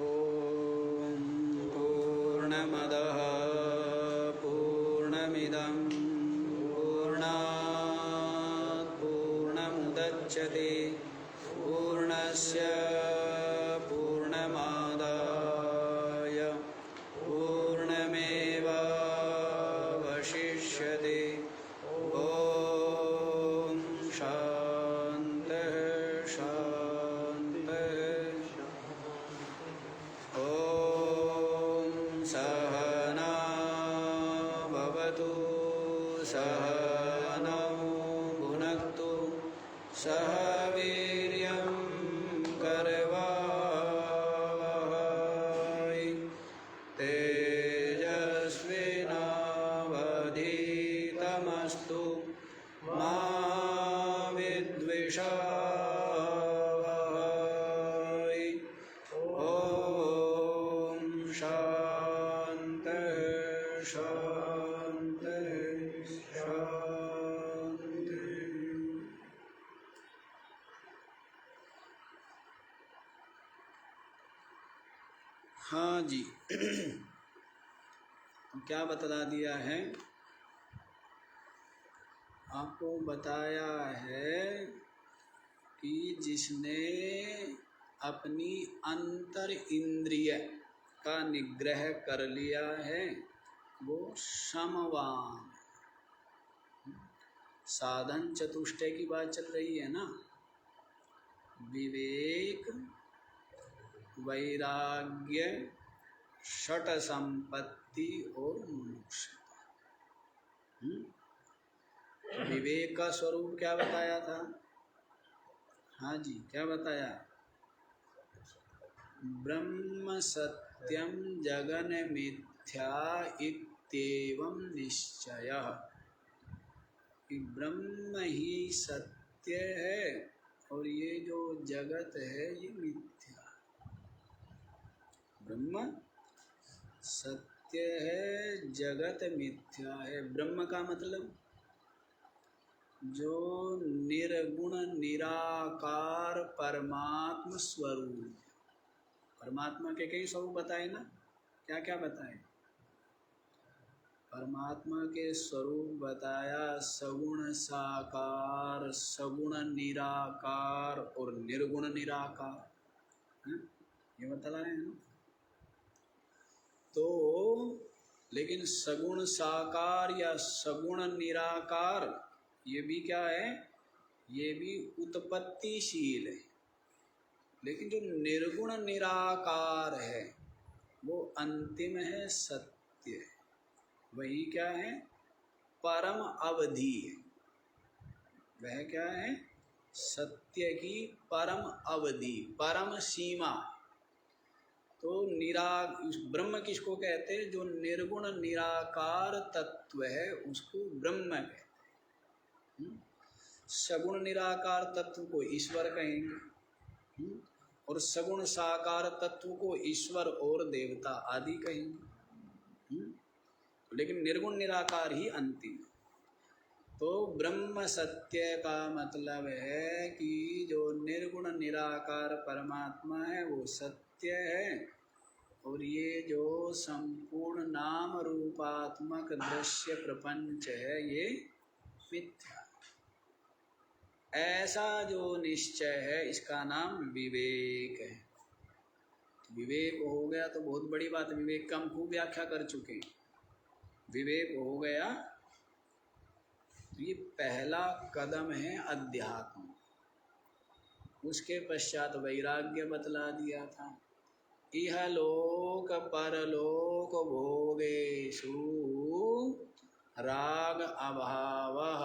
ॐ पूर्णमदः पूर्णमिदं पूर्णात् पूर्णमुदच्यते पूर्णस्य पूर्णमादाय पूर्णमेवावशिष्यते। ॐ शान्तिः शान्तिः। ॐ सहना भवतु सहनौ भुनक्तु सह वीर्यं करवावहै तेजस्विनावधीतमस्तु मा विद्विषावहै। ॐ शान्तिः शान्तिः शान्तिः। हाँ जी क्या बतला दिया है, आपको बताया है कि जिसने अपनी अंतर इंद्रिय का निग्रह कर लिया है वो समवान। साधन चतुष्टय की बात चल रही है ना, विवेक वैराग्य षट संपत्ति और मोक्ष। विवेक का स्वरूप क्या बताया था? हाँ जी क्या बताया? ब्रह्म सत्यम जगन मिथ्या इत्येवं निश्चयः, कि ब्रह्म ही सत्य है और ये जो जगत है ये मिथ्या। ब्रह्म सत्य है, जगत मिथ्या है। ब्रह्म का मतलब जो निर्गुण निराकार परमात्म स्वरूप। परमात्मा के कई स्वरूप बताए ना, क्या क्या बताए? परमात्मा के स्वरूप बताया सगुण साकार, सगुण निराकार और निर्गुण निराकार। ये बता रहे हैं। तो लेकिन सगुण साकार या सगुण निराकार ये भी क्या है? ये भी उत्पत्तिशील है। लेकिन जो निर्गुण निराकार है वो अंतिम है, सत्य है। वही क्या है? परम अवधि है। वह क्या है? सत्य की परम अवधि, परम सीमा। तो ब्रह्म किसको कहते हैं? जो निर्गुण निराकार तत्व है उसको ब्रह्म कहते हैं। सगुण निराकार तत्व को ईश्वर कहेंगे और सगुण साकार तत्व को ईश्वर और देवता आदि कहेंगे। लेकिन निर्गुण निराकार ही अंतिम। तो ब्रह्म सत्य का मतलब है कि जो निर्गुण निराकार परमात्मा है वो सत्य है और ये जो संपूर्ण नाम रूपात्मक दृश्य प्रपंच है ये मिथ्या। ऐसा जो निश्चय है इसका नाम विवेक है। विवेक हो गया तो बहुत बड़ी बात। विवेक का हम खूब व्याख्या कर चुके हैं। विवेक हो गया तो ये पहला कदम है अध्यात्म। उसके पश्चात वैराग्य बतला दिया था। इह लोक परलोक भोगेषु राग अभावः।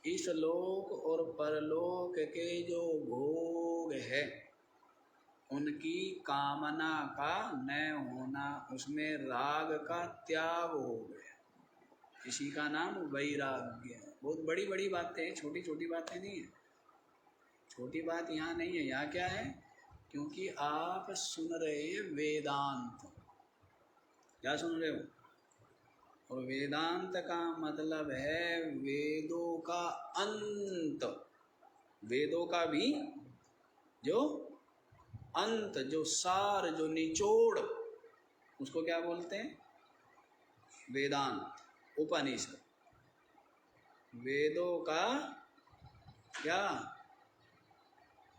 इस लोक और परलोक के जो भोग है उनकी कामना का न होना, उसमें राग का त्याग हो गया। इसी का नाम वैराग्य है। बहुत बड़ी बड़ी बातें हैं, छोटी छोटी बातें नहीं है। छोटी बात यहाँ नहीं है। यहाँ क्या है? क्योंकि आप सुन रहे हैं वेदांत। क्या सुन रहे हो? और वेदांत का मतलब है वेदों का अंत। वेदों का भी जो अंत, जो सार, जो निचोड़, उसको क्या बोलते हैं? वेदांत। उपनिषद, वेदों का क्या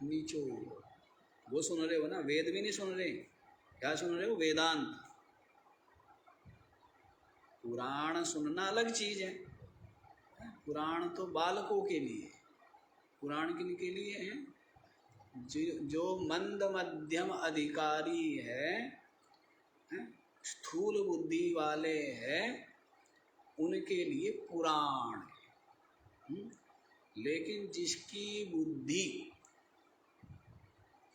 निचोड़। वो सुन रहे हो ना, वेद भी नहीं सुन रहे, क्या सुन रहे हो? वेदांत। पुराण सुनना अलग चीज है, पुराण तो बालकों के लिए, पुराण के लिए है जो मंद मध्यम अधिकारी है, स्थूल बुद्धि वाले हैं, उनके लिए पुराण है। लेकिन जिसकी बुद्धि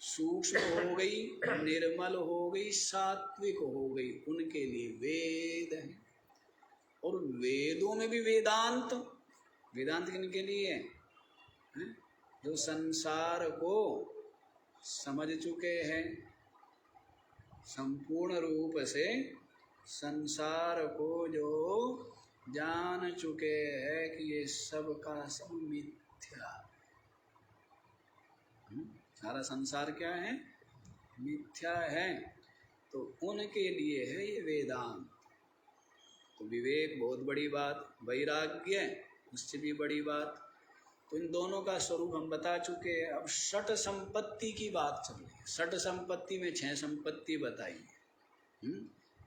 सूक्ष्म हो गई, निर्मल हो गई, सात्विक हो गई, उनके लिए वेद है। और वेदों में भी वेदांत, वेदांत किनके लिए है? जो संसार को समझ चुके हैं, संपूर्ण रूप से संसार को जो जान चुके हैं कि ये सब का सब मिथ्या, सारा संसार क्या है? मिथ्या है। तो उनके लिए है ये वेदांत। तो विवेक बहुत बड़ी बात, वैराग्य उससे भी बड़ी बात। तो इन दोनों का स्वरूप हम बता चुके हैं। अब षट संपत्ति की बात चल रही है। षट संपत्ति में 6 संपत्ति बताई है।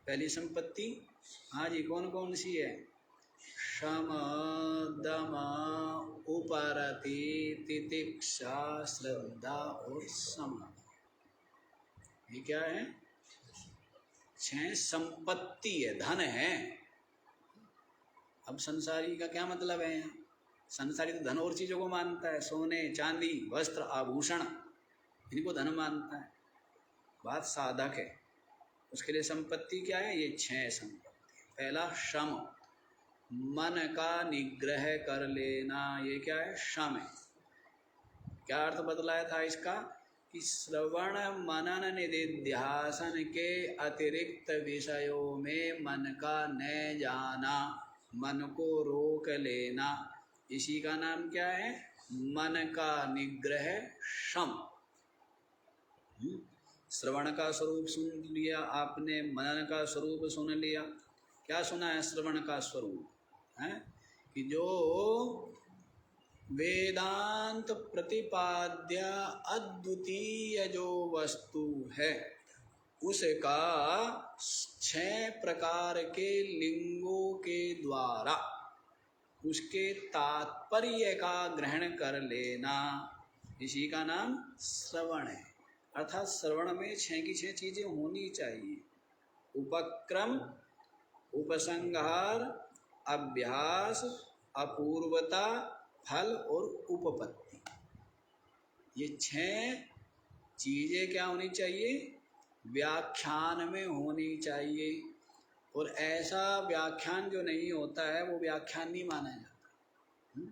पहली संपत्ति हाँ जी कौन कौन सी है? शम दम उपरति तितिक्षा श्रद्धा और समाधि। ये क्या है? 6 संपत्ति है, धन है। अब संसारी का क्या मतलब है? संसारी तो धन और चीजों को मानता है, सोने चांदी वस्त्र आभूषण, इनको धन मानता है। बात साधक है, उसके लिए संपत्ति क्या है? ये 6 संपत्ति। पहला शम, मन का निग्रह कर लेना, ये क्या है? शम है। क्या अर्थ बतलाया था इसका? कि श्रवण मनन निधिध्यासन के अतिरिक्त विषयों में मन का न जाना, मन को रोक लेना, इसी का नाम क्या है? मन का निग्रह, शम। श्रवण का स्वरूप सुन लिया आपने, मनन का स्वरूप सुन लिया। क्या सुना है श्रवण का स्वरूप? है कि जो वेदांत प्रतिपाद्य अद्वितीय जो वस्तु है, उसका 6 प्रकार के लिंगों के द्वारा उसके तात्पर्य का ग्रहण कर लेना, इसी का नाम श्रवण है। अर्थात श्रवण में 6 की 6 चीजें होनी चाहिए। उपक्रम, उपसंहार, अभ्यास, अपूर्वता, फल और उपपत्ति। ये 6 चीजें क्या होनी चाहिए? व्याख्यान में होनी चाहिए। और ऐसा व्याख्यान जो नहीं होता है वो व्याख्यान नहीं माना जाता।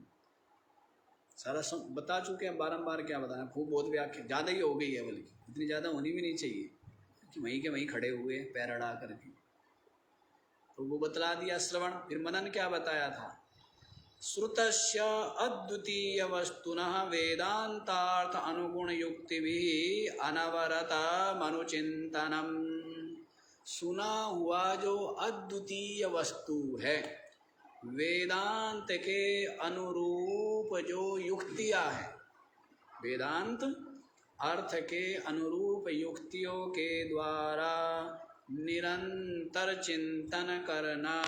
सारा बता चुके हैं, बारंबार क्या बताना, खूब बहुत व्याख्या ज़्यादा ही हो गई है, बल्कि इतनी ज़्यादा होनी भी नहीं चाहिए कि वहीं के वहीं खड़े हुए पैर अड़ा करके। तो वो बतला दिया श्रवण। फिर मनन क्या बताया था? श्रुतस्य अद्वितीय वस्तुनः वेदांतार्थ अनुगुण युक्ति भी अनवरता मनुचिंतनम। सुना हुआ जो अद्वितीय वस्तु है, वेदांत के अनुरूप जो युक्तियां है, वेदांत अर्थ के अनुरूप युक्तियों के द्वारा निरंतर चिंतन करना।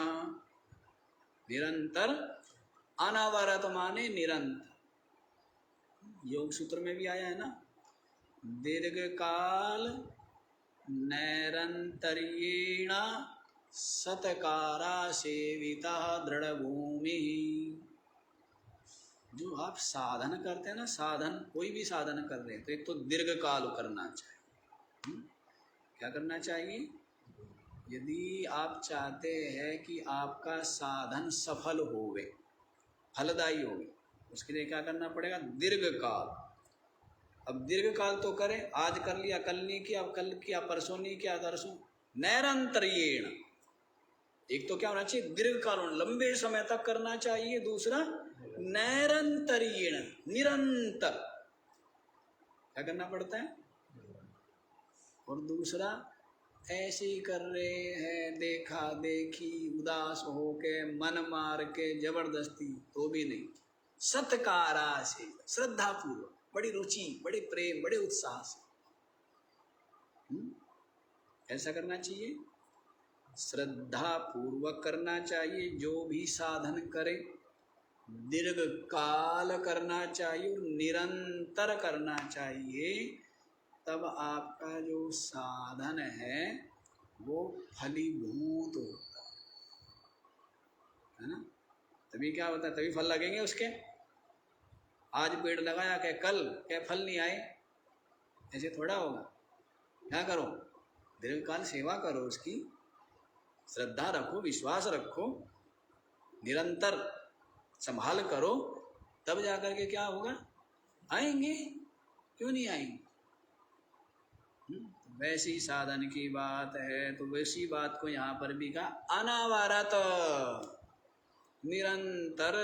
निरंतर, अनवरत माने निरंतर। योग सूत्र में भी आया है ना, दीर्घ काल नैरंतर्येण सतकारा सेविता दृढ़ भूमि। जो आप साधन करते हैं ना, साधन कोई भी साधन कर रहे हैं तो एक तो दीर्घ काल करना चाहिए। क्या करना चाहिए? यदि आप चाहते हैं कि आपका साधन सफल होवे, फलदायी होवे, उसके लिए क्या करना पड़ेगा? दीर्घ काल। अब दीर्घ काल तो करें, आज कर लिया कल नहीं किया, कल किया परसों नहीं किया तरसों। नैरंतर्येण, एक तो क्या होना चाहिए? दीर्घ काल, लंबे समय तक करना चाहिए। दूसरा नैरंतर्येण, निरंतर। क्या करना पड़ता है? और दूसरा ऐसे ही कर रहे हैं देखा देखी, उदास हो के, मन मार के, जबरदस्ती, तो भी नहीं। सत्कारा से, श्रद्धा पूर्वक, बड़ी रुचि, बड़े प्रेम, बड़े उत्साह से ऐसा करना चाहिए। श्रद्धा पूर्वक करना चाहिए जो भी साधन करे, दीर्घ काल करना चाहिए और निरंतर करना चाहिए। तब आपका जो साधन है वो फलीभूत होता है ना। तभी क्या होता है, तभी फल लगेंगे उसके। आज पेड़ लगाया क्या कल क्या फल नहीं आए, ऐसे थोड़ा होगा। क्या करो, दीर्घकाल सेवा करो उसकी, श्रद्धा रखो, विश्वास रखो, निरंतर संभाल करो, तब जाकर के क्या होगा, आएंगे। क्यों नहीं आएंगे? वैसी साधन की बात है, तो वैसी बात को यहाँ पर भी कहा, अनावरत निरंतर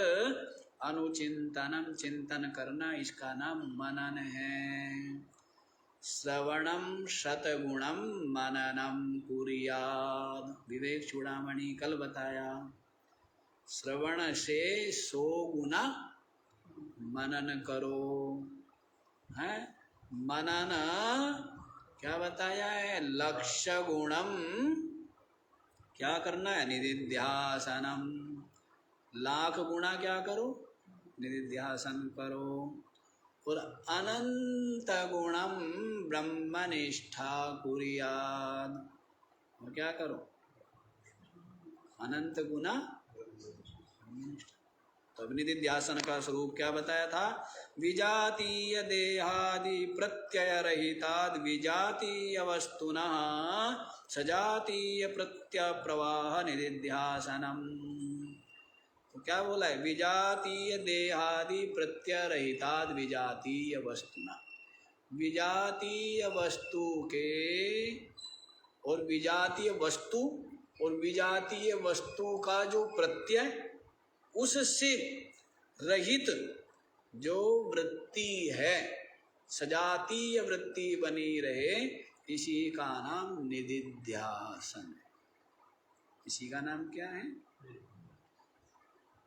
अनुचिंतनम, चिंतन करना, इसका नाम मनन है। श्रवणम शतगुणम मननम कुर्याद, विवेक चूड़ामणि कल बताया। श्रवण से 100 गुना मनन करो है। मनन क्या बताया है, लक्ष्य गुणम क्या करना है, निधिध्यासनम। लाख गुणा क्या करो, निधिध्यासन करो। और अनंत गुणम ब्रह्मनिष्ठा कुर्याद, और क्या करो, अनंत गुना। तो निधिध्यासन का स्वरूप क्या बताया था, विजातीय देहादि प्रत्यय रहिताद विजातीय वस्तुनः सजातीय प्रत्यय प्रवाह निधिध्यासनम। तो क्या बोला है, विजातीय देहादि प्रत्यय रहिताद विजातीय वस्तुना, विजातीय वस्तु के और विजातीय वस्तु और विजातीय वस्तु का जो प्रत्यय, उससे रहित जो वृत्ति है, सजातीय वृत्ति बनी रहे, इसी का नाम निधिध्यासन है। इसी का नाम क्या है,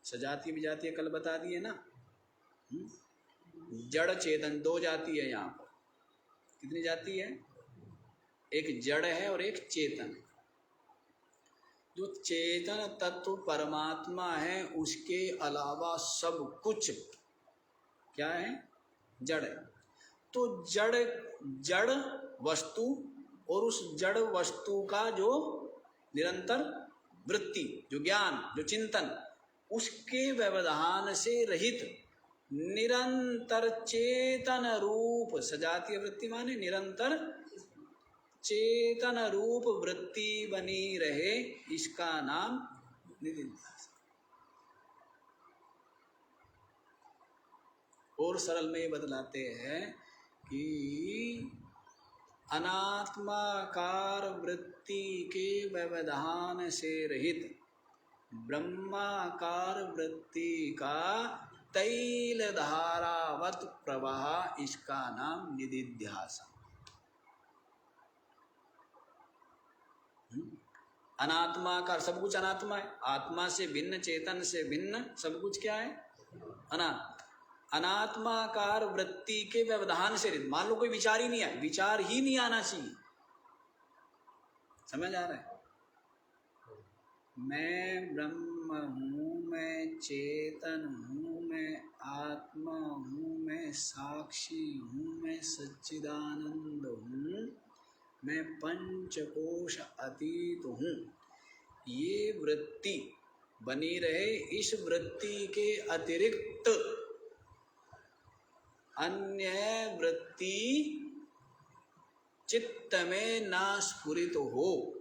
सजातीय विजातीय कल बता दिए ना। जड़ चेतन 2 जाति है यहाँ पर। कितनी जाति है, एक जड़ है और एक चेतन। जो चेतन तत्व परमात्मा है, उसके अलावा सब कुछ क्या है, जड़ है। तो जड़ वस्तु और उस जड़ वस्तु का जो निरंतर वृत्ति, जो ज्ञान, जो चिंतन, उसके व्यवधान से रहित निरंतर चेतन रूप, सजातीय वृत्ति माने निरंतर चेतन रूप वृत्ति बनी रहे, इसका नाम निधिध्यासन। और सरल में बतलाते हैं कि अनात्माकार वृत्ति के व्यवधान से रहित ब्रह्माकार वृत्ति का तैल धारावत प्रवाह, इसका नाम निधिध्यासन। अनात्माकार, सब कुछ अनात्मा है, आत्मा से भिन्न, चेतन से भिन्न सब कुछ क्या है, अनात्माकार वृत्ति के व्यवधान से। मान लो कोई विचार ही नहीं आया, विचार ही नहीं आना चाहिए, समझ आ रहा है, मैं ब्रह्म हूँ, मैं चेतन हूँ, मैं आत्मा हूँ, मैं साक्षी हूँ, मैं सच्चिदानंद हूँ, मैं पंचकोश अतीत हूँ, ये वृत्ति बनी रहे। इस वृत्ति के अतिरिक्त अन्य वृत्ति चित्त में ना स्फुरित हो,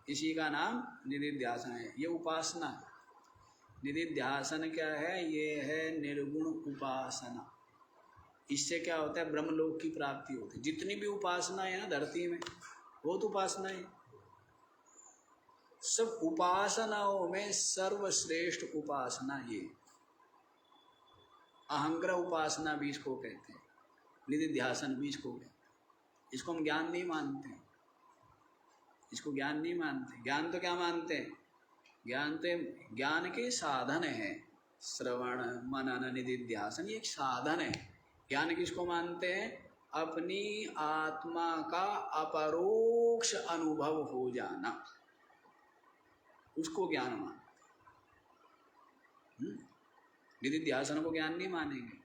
इसी का नाम निधिध्यासन है। ये उपासना है। निधिध्यासन क्या है, ये है निर्गुण उपासना। इससे क्या होता है, ब्रह्मलोक की प्राप्ति होती है। जितनी भी उपासना है ना धरती में, वो तो उपासना है। सब उपासनाओं में सर्वश्रेष्ठ उपासना ये अहंग्रह उपासना भी इसको कहते हैं, निधिध्यासन भी इसको कहते हैं। इसको हम ज्ञान नहीं मानते, इसको ज्ञान नहीं मानते। ज्ञान तो क्या मानते हैं? ज्ञान तो ज्ञान के साधन है, श्रवण मनन निधिध्यासन, ये एक साधन है। ज्ञान किसको मानते हैं? अपनी आत्मा का अपरोक्ष अनुभव हो जाना, उसको ज्ञान मानते। निधिध्यासन को ज्ञान नहीं मानेंगे,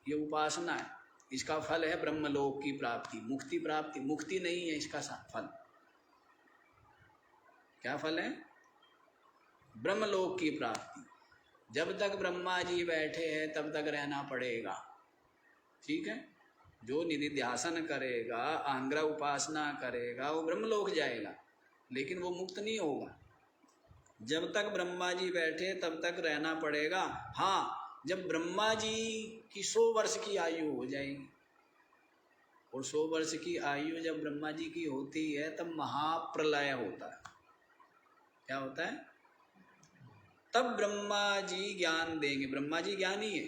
ये उपासना है। इसका फल है ब्रह्मलोक की प्राप्ति, मुक्ति प्राप्ति। मुक्ति नहीं है इसका फल। क्या फल है? ब्रह्मलोक की प्राप्ति। जब तक ब्रह्मा जी बैठे हैं तब तक रहना पड़ेगा, ठीक है। जो निधिध्यासन करेगा, अहंग्रह उपासना करेगा, वो ब्रह्मलोक जाएगा, लेकिन वो मुक्त नहीं होगा। जब तक ब्रह्मा जी बैठे तब तक रहना पड़ेगा। हाँ, जब ब्रह्मा जी की 100 वर्ष की आयु हो जाएगी, और 100 वर्ष की आयु जब ब्रह्मा जी की होती है तब महाप्रलय होता है। क्या होता है? तब ब्रह्मा जी ज्ञान देंगे। ब्रह्मा जी ज्ञानी है,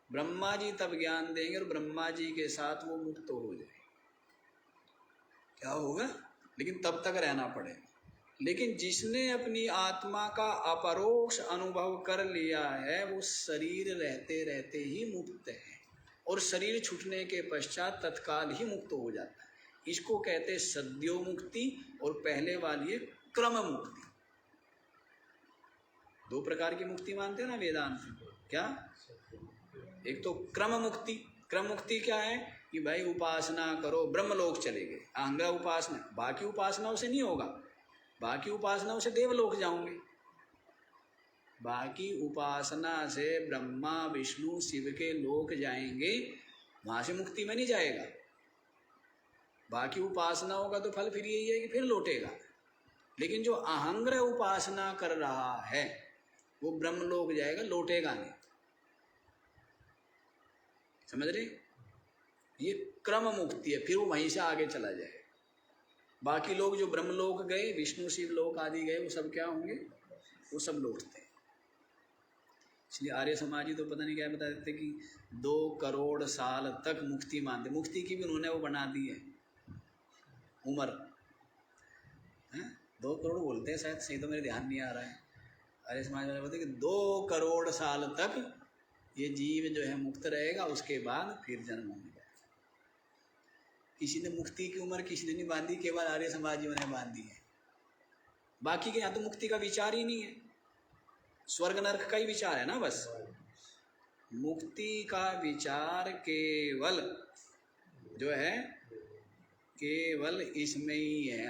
ब्रह्मा जी तब ज्ञान देंगे और ब्रह्मा जी के साथ वो मुक्त हो जाए। क्या होगा? लेकिन तब तक रहना पड़ेगा। लेकिन जिसने अपनी आत्मा का अपरोक्ष अनुभव कर लिया है, वो शरीर रहते रहते ही मुक्त है, और शरीर छूटने के पश्चात तत्काल ही मुक्त हो जाता है। इसको कहते हैं सद्यो मुक्ति, और पहले वाली है क्रम मुक्ति। 2 प्रकार की मुक्ति मानते हैं ना वेदांत। क्या? एक तो क्रम मुक्ति। क्रम मुक्ति क्या है? कि भाई उपासना करो, ब्रह्मलोक चले गए, अहंग्रह उपासना। बाकी उपासनाओं से नहीं होगा, बाकी उपासनाओं से देवलोक जाओगे, बाकी उपासना से ब्रह्मा विष्णु शिव के लोक जाएंगे, वहां से मुक्ति में नहीं जाएगा। बाकी उपासनाओं का तो फल फिर यही है कि फिर लौटेगा। लेकिन जो अहंग्रह उपासना कर रहा है वो ब्रह्मलोक जाएगा, लौटेगा नहीं। समझ रहे? ये क्रम मुक्ति है, फिर वो वहीं से आगे चला जाएगा। बाकी लोग जो ब्रह्मलोक गए, विष्णु शिव लोक आदि गए, वो सब क्या होंगे? वो सब लौटते हैं। इसलिए आर्य समाजी तो पता नहीं क्या बता देते कि 2 करोड़ साल तक मुक्ति मानते। मुक्ति की भी उन्होंने वो बना दी है उम्र, 2 करोड़ बोलते हैं शायद, सही तो मेरे ध्यान नहीं आ रहा है। आर्य समाज वाले बोलते हैं कि 2 करोड़ साल तक ये जीव जो है मुक्त रहेगा, उसके बाद फिर जन्म होगा। किसी ने मुक्ति की उम्र किसी ने नहीं बांधी, केवल आर्य समाजियों ने बांधी है। बाकी के यहाँ तो मुक्ति का विचार ही नहीं है, स्वर्ग नरक का ही विचार है ना बस। मुक्ति का विचार केवल जो है, केवल इसमें ही है।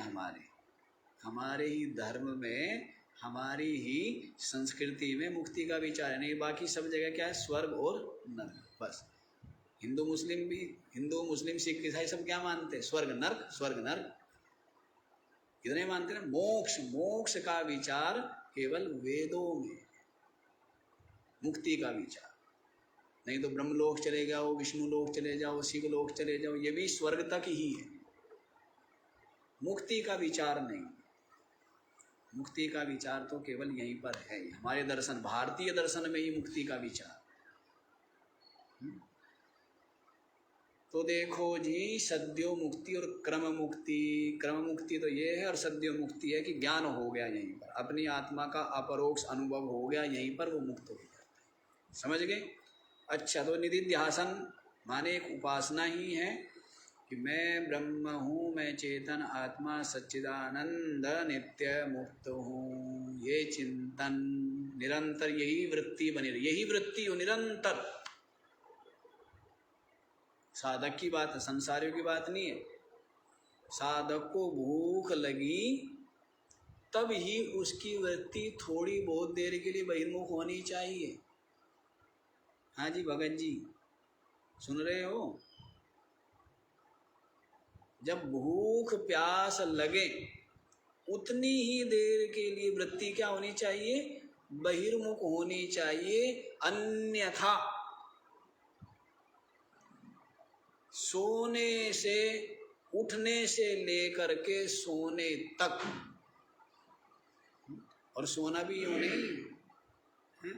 हमारे ही धर्म में, हमारी ही संस्कृति में मुक्ति का विचार है। नहीं, बाकी सब जगह क्या है? स्वर्ग और नरक बस। हिंदू मुस्लिम सिख ईसाई सब क्या मानते हैं? स्वर्ग नरक, स्वर्ग नरक। इतने मानते हैं। मोक्ष का विचार केवल वेदों में, मुक्ति का विचार नहीं। तो ब्रह्मलोक चले जाओ, विष्णु लोक चले जाओ, शिव लोक चले जाओ, ये भी स्वर्ग तक ही है। मुक्ति का विचार नहीं। मुक्ति का विचार तो केवल यहीं पर है, हमारे दर्शन, भारतीय दर्शन में ही मुक्ति का विचार। तो देखो जी, सद्यो मुक्ति और क्रम मुक्ति। क्रम मुक्ति तो ये है, और सद्यो मुक्ति है कि ज्ञान हो गया यहीं पर, अपनी आत्मा का अपरोक्ष अनुभव हो गया, यहीं पर वो मुक्त हो गया। समझ गए? अच्छा, तो निधिध्यासन माने एक उपासना ही है कि मैं ब्रह्म हूँ, मैं चेतन आत्मा सच्चिदानंद नित्य मुक्त हूँ। ये चिंतन निरंतर, यही वृत्ति बनी रही, यही वृत्ति हो निरंतर। साधक की बात है, संसारियों की बात नहीं है। साधक को भूख लगी तब ही उसकी वृत्ति थोड़ी बहुत देर के लिए बहिर्मुख होनी चाहिए। हाँ जी भगत जी, सुन रहे हो? जब भूख प्यास लगे उतनी ही देर के लिए वृत्ति क्या होनी चाहिए? बहिर्मुख होनी चाहिए। अन्यथा सोने से, उठने से लेकर के सोने तक, और सोना भी यूं नहीं,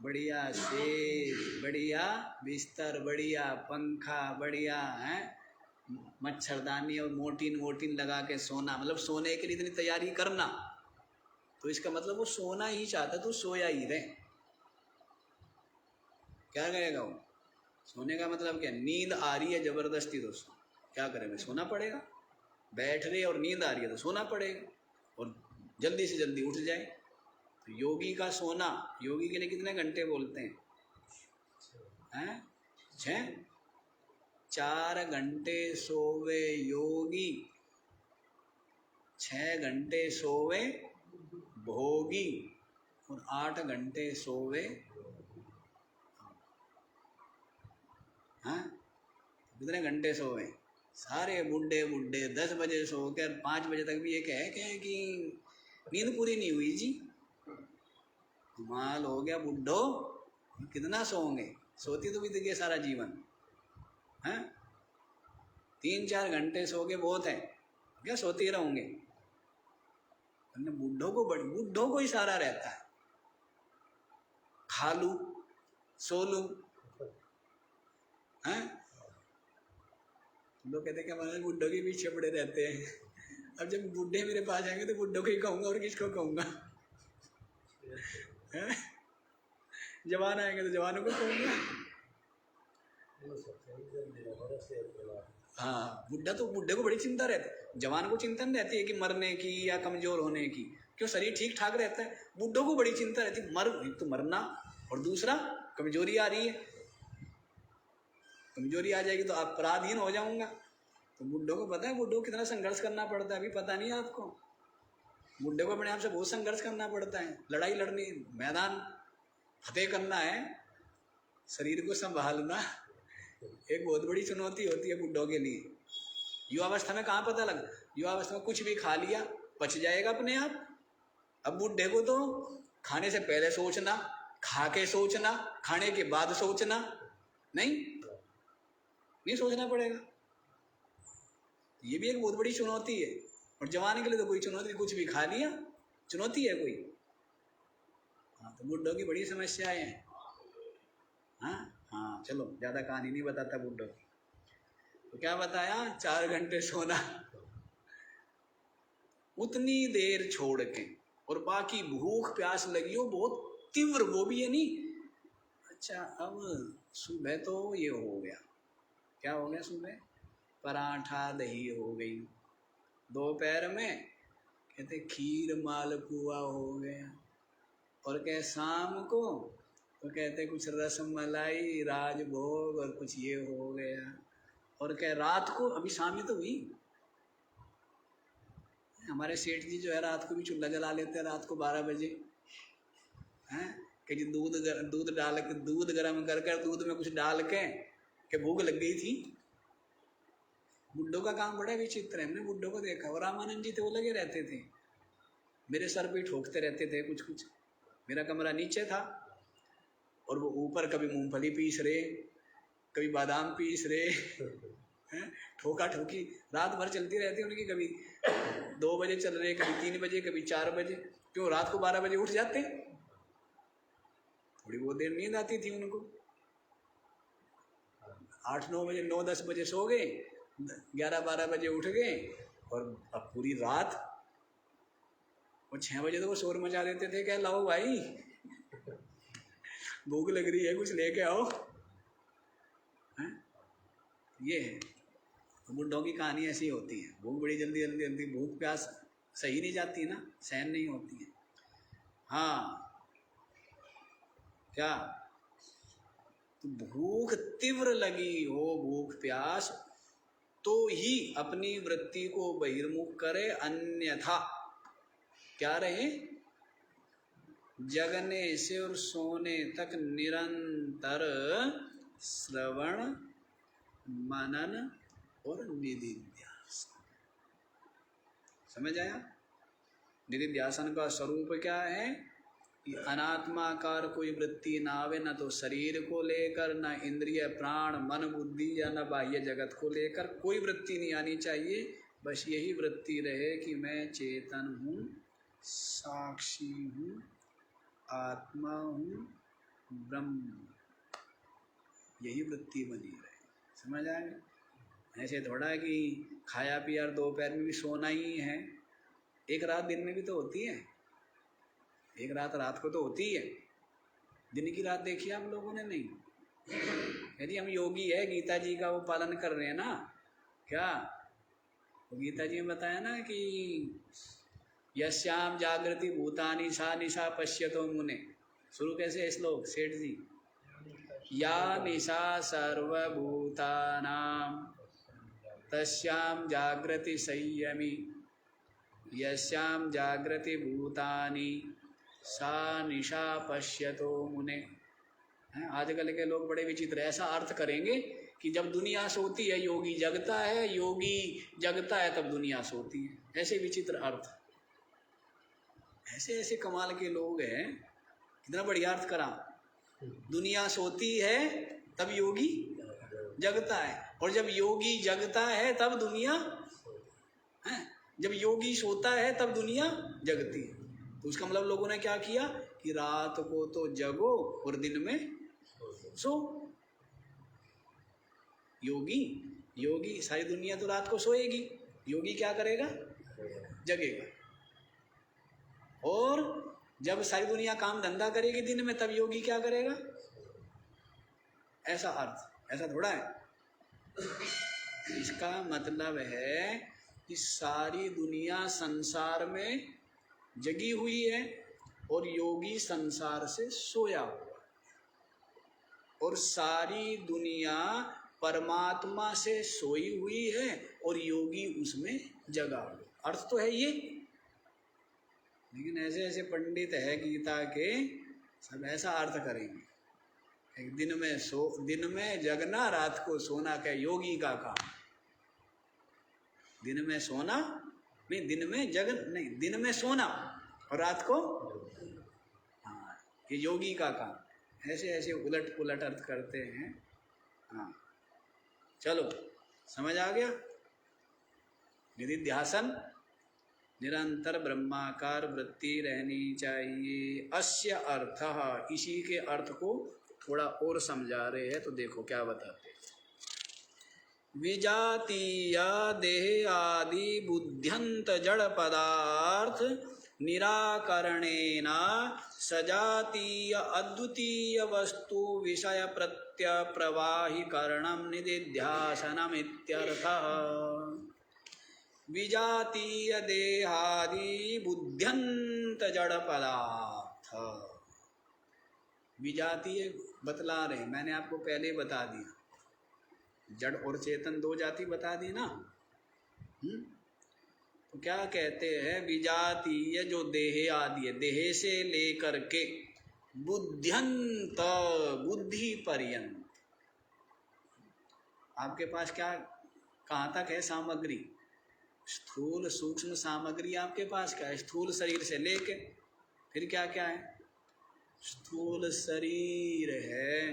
बढ़िया सेज, बढ़िया बिस्तर, बढ़िया पंखा, बढ़िया है, मच्छरदानी और मोर्टीन वोर्टीन लगा के सोना, मतलब सोने के लिए इतनी तैयारी करना, तो इसका मतलब वो सोना ही चाहता, तो सोया ही रहे। क्या करेगा वो? सोने का मतलब क्या? नींद आ रही है जबरदस्ती, तो क्या करेगा? सोना पड़ेगा। बैठ रहे और नींद आ रही है तो सोना पड़ेगा, और जल्दी से जल्दी उठ जाए। तो योगी का सोना, योगी के लिए कितने घंटे बोलते हैं? 6? 4 घंटे सोवे योगी, 6 घंटे सोवे भोगी, और 8 घंटे सोवे। हाँ, कितने घंटे सोवे? सारे बुढ़े बुढ़े 10 बजे सो कर 5 बजे तक भी ये कहे कि नींद पूरी नहीं हुई जी। माल हो गया बुढ़ो, कितना सोओगे? सोती तो भी देखिए सारा जीवन है। 3-4 घंटे सोगे बहुत है क्या? सोते रहोगे? बुढ़ों को इशारा रहता है, खा लू सो लू। हैं? लोग कहते हैं कि हमारे बुढ़ों के पीछे पड़े रहते हैं। अब जब बुढ़े मेरे पास आएंगे तो बुढ़ों को ही कहूँगा, और किसको कहूँगा? जवान आएंगे तो जवानों को कहूँगा। हाँ, बुढ़े को बड़ी चिंता रहती है, जवान को चिंता नहीं रहती है कि मरने की या कमजोर होने की, क्यों? शरीर ठीक ठाक रहता है। बुढ़ों को बड़ी चिंता रहती है, तो मरना, और दूसरा कमजोरी आ रही है, कमजोरी आ जाएगी तो अपराधहीन हो जाऊंगा। तो बुढ़ों को पता है बुढ़ों को कितना संघर्ष करना पड़ता है, अभी पता नहीं है आपको। बुढ़े को अपने आप से बहुत संघर्ष करना पड़ता है, लड़ाई लड़नी, मैदान फतेह करना है, शरीर को संभालना एक बहुत बड़ी चुनौती होती है बुढ़ों के लिए। युवावस्था में कहाँ पता लगा? युवावस्था में कुछ भी खा लिया पच जाएगा अपने आप। अब बुढ़े को तो खाने से पहले सोचना, खा के सोचना, खाने के बाद सोचना, नहीं सोचना पड़ेगा। ये भी एक बहुत बड़ी चुनौती है। और जवान के लिए तो कोई चुनौती, कुछ भी खा लिया चुनौती है कोई। हाँ, तो बुढ़ों की बड़ी समस्याएं हैं। हाँ, चलो ज़्यादा कहानी नहीं बताता बुढ़ों की। तो क्या बताया? 4 घंटे सोना, उतनी देर छोड़ के, और बाकी भूख प्यास लगी हो बहुत तीव्र, वो भी है नहीं। अच्छा, अब सुबह तो ये हो गया, क्या हो गया? सुबह पराठा दही हो गई, दोपहर में कहते खीर मालपुआ हो गया, और क्या शाम को तो कहते कुछ रसमलाई राजभोग और कुछ ये हो गया, और क्या रात को, अभी शाम ही तो हुई। हमारे सेठ जी जो है रात को भी चूल्हा जला लेते हैं, रात को 12 बजे हैं, कि जी दूध डाल के, दूध गर्म कर दूध में कुछ डाल के भूख लग गई थी। बुड्ढों का काम बड़ा विचित्र है, हमने बुड्ढों को देखा। और रामानंद जी थे, वो लगे रहते थे, मेरे सर पे ठोकते रहते थे कुछ कुछ। मेरा कमरा नीचे था, और वो ऊपर कभी मूंगफली पीस रहे, कभी बादाम पीस रहे हैं, ठोका ठोकी रात भर चलती रहती उनकी। कभी 2 बजे चल रहे, कभी 3 बजे, कभी 4 बजे। क्यों? रात को 12 बजे उठ जाते, थोड़ी बहुत देर नींद आती थी उनको। 8-9 बजे, 9-10 बजे सो गए, 11-12 बजे उठ गए, और अब पूरी रात। और 6 बजे तो वो शोर मचा देते थे, क्या लाओ भाई भूख लग रही है, कुछ लेके आओ। हैं? ये है बुड्ढों की कहानी, ऐसी होती है। भूख बड़ी जल्दी जल्दी जल्दी, भूख प्यास सही नहीं जाती है ना, सहन नहीं होती है। हाँ, क्या? तो भूख तीव्र लगी हो, भूख प्यास, तो ही अपनी वृत्ति को बहिर्मुख करे, अन्यथा क्या रहे? जगने से और सोने तक निरंतर श्रवण मनन और निधिध्यासन। समझ आया? निधिध्यासन का स्वरूप क्या है? कि अनात्माकार कोई वृत्ति ना आवे, न तो शरीर को लेकर, न इंद्रिय प्राण मन बुद्धि, या न बाह्य जगत को लेकर कोई वृत्ति नहीं आनी चाहिए। बस यही वृत्ति रहे कि मैं चेतन हूँ, साक्षी हूँ, आत्मा हूँ, ब्रह्म। यही वृत्ति बनी रहे। समझ आए? ऐसे थोड़ा है कि खाया पिया दोपहर में भी सोना ही है। एक रात दिन में भी तो होती है, एक रात को तो होती है। दिन की रात देखी आप लोगों ने? नहीं। यदि हम योगी है, गीता जी का वो पालन कर रहे हैं ना, क्या तो गीता जी ने बताया ना कि यस्याम जागृति भूतानि सा निशा पश्यतो मुने। शुरू कैसे है श्लोक सेठ जी? या निशा सर्वभूतानां तस्याम जागृति संयमी यस्याम जागृति भूतानि सा निशा पश्यतो मुने। आजकल के लोग बड़े विचित्र ऐसा अर्थ करेंगे कि जब दुनिया सोती है योगी जगता है, योगी जगता है तब दुनिया सोती है। ऐसे विचित्र अर्थ, ऐसे ऐसे कमाल के लोग हैं। कितना बढ़िया अर्थ करा, दुनिया सोती है तब योगी जगता है, और जब योगी जगता है तब दुनिया है, जब योगी सोता है तब दुनिया जगती है। तो उसका मतलब लोगों ने क्या किया कि रात को तो जगो और दिन में सो। योगी सारी दुनिया तो रात को सोएगी, योगी क्या करेगा? जगेगा। और जब सारी दुनिया काम धंधा करेगी दिन में तब योगी क्या करेगा? ऐसा अर्थ, ऐसा थोड़ा है। इसका मतलब है कि सारी दुनिया संसार में जगी हुई है और योगी संसार से सोया हुआ, और सारी दुनिया परमात्मा से सोई हुई है और योगी उसमें जगा हुआ। अर्थ तो है ये, लेकिन ऐसे ऐसे पंडित है गीता के, सब ऐसा अर्थ करेंगे। एक दिन में जगना रात को सोना, क्या योगी का काम? दिन में सोना नहीं, दिन में जगन नहीं, दिन में सोना और रात को, हाँ, ये योगी का काम। ऐसे ऐसे उलट पुलट अर्थ करते हैं। हाँ चलो समझ आ गया। निधिध्यासन निरंतर ब्रह्माकार वृत्ति रहनी चाहिए। अस्य अर्थ, इसी के अर्थ को थोड़ा और समझा रहे हैं, तो देखो क्या बताते हैं। विजातीय देह आदि बुद्ध्यंत जड़ पदार्थ निराकरणेन सजातीय अद्वितीय वस्तु विषय प्रत्य प्रवाहीकरणं निधिध्यासनमित्यर्थः। विजातीय देहादि बुद्ध्यंत जड़ पदार्थ, विजातीय बतला रहे, मैंने आपको पहले बता दिया, जड़ और चेतन दो जाति बता दी ना। तो क्या कहते हैं? विजातीय जो देह आदि है, देह से लेकर के बुद्ध्यंत, बुद्धि पर्यंत, आपके पास क्या कहाँ तक है सामग्री? स्थूल सूक्ष्म सामग्री आपके पास क्या है? स्थूल शरीर से लेके फिर क्या क्या है? स्थूल शरीर है,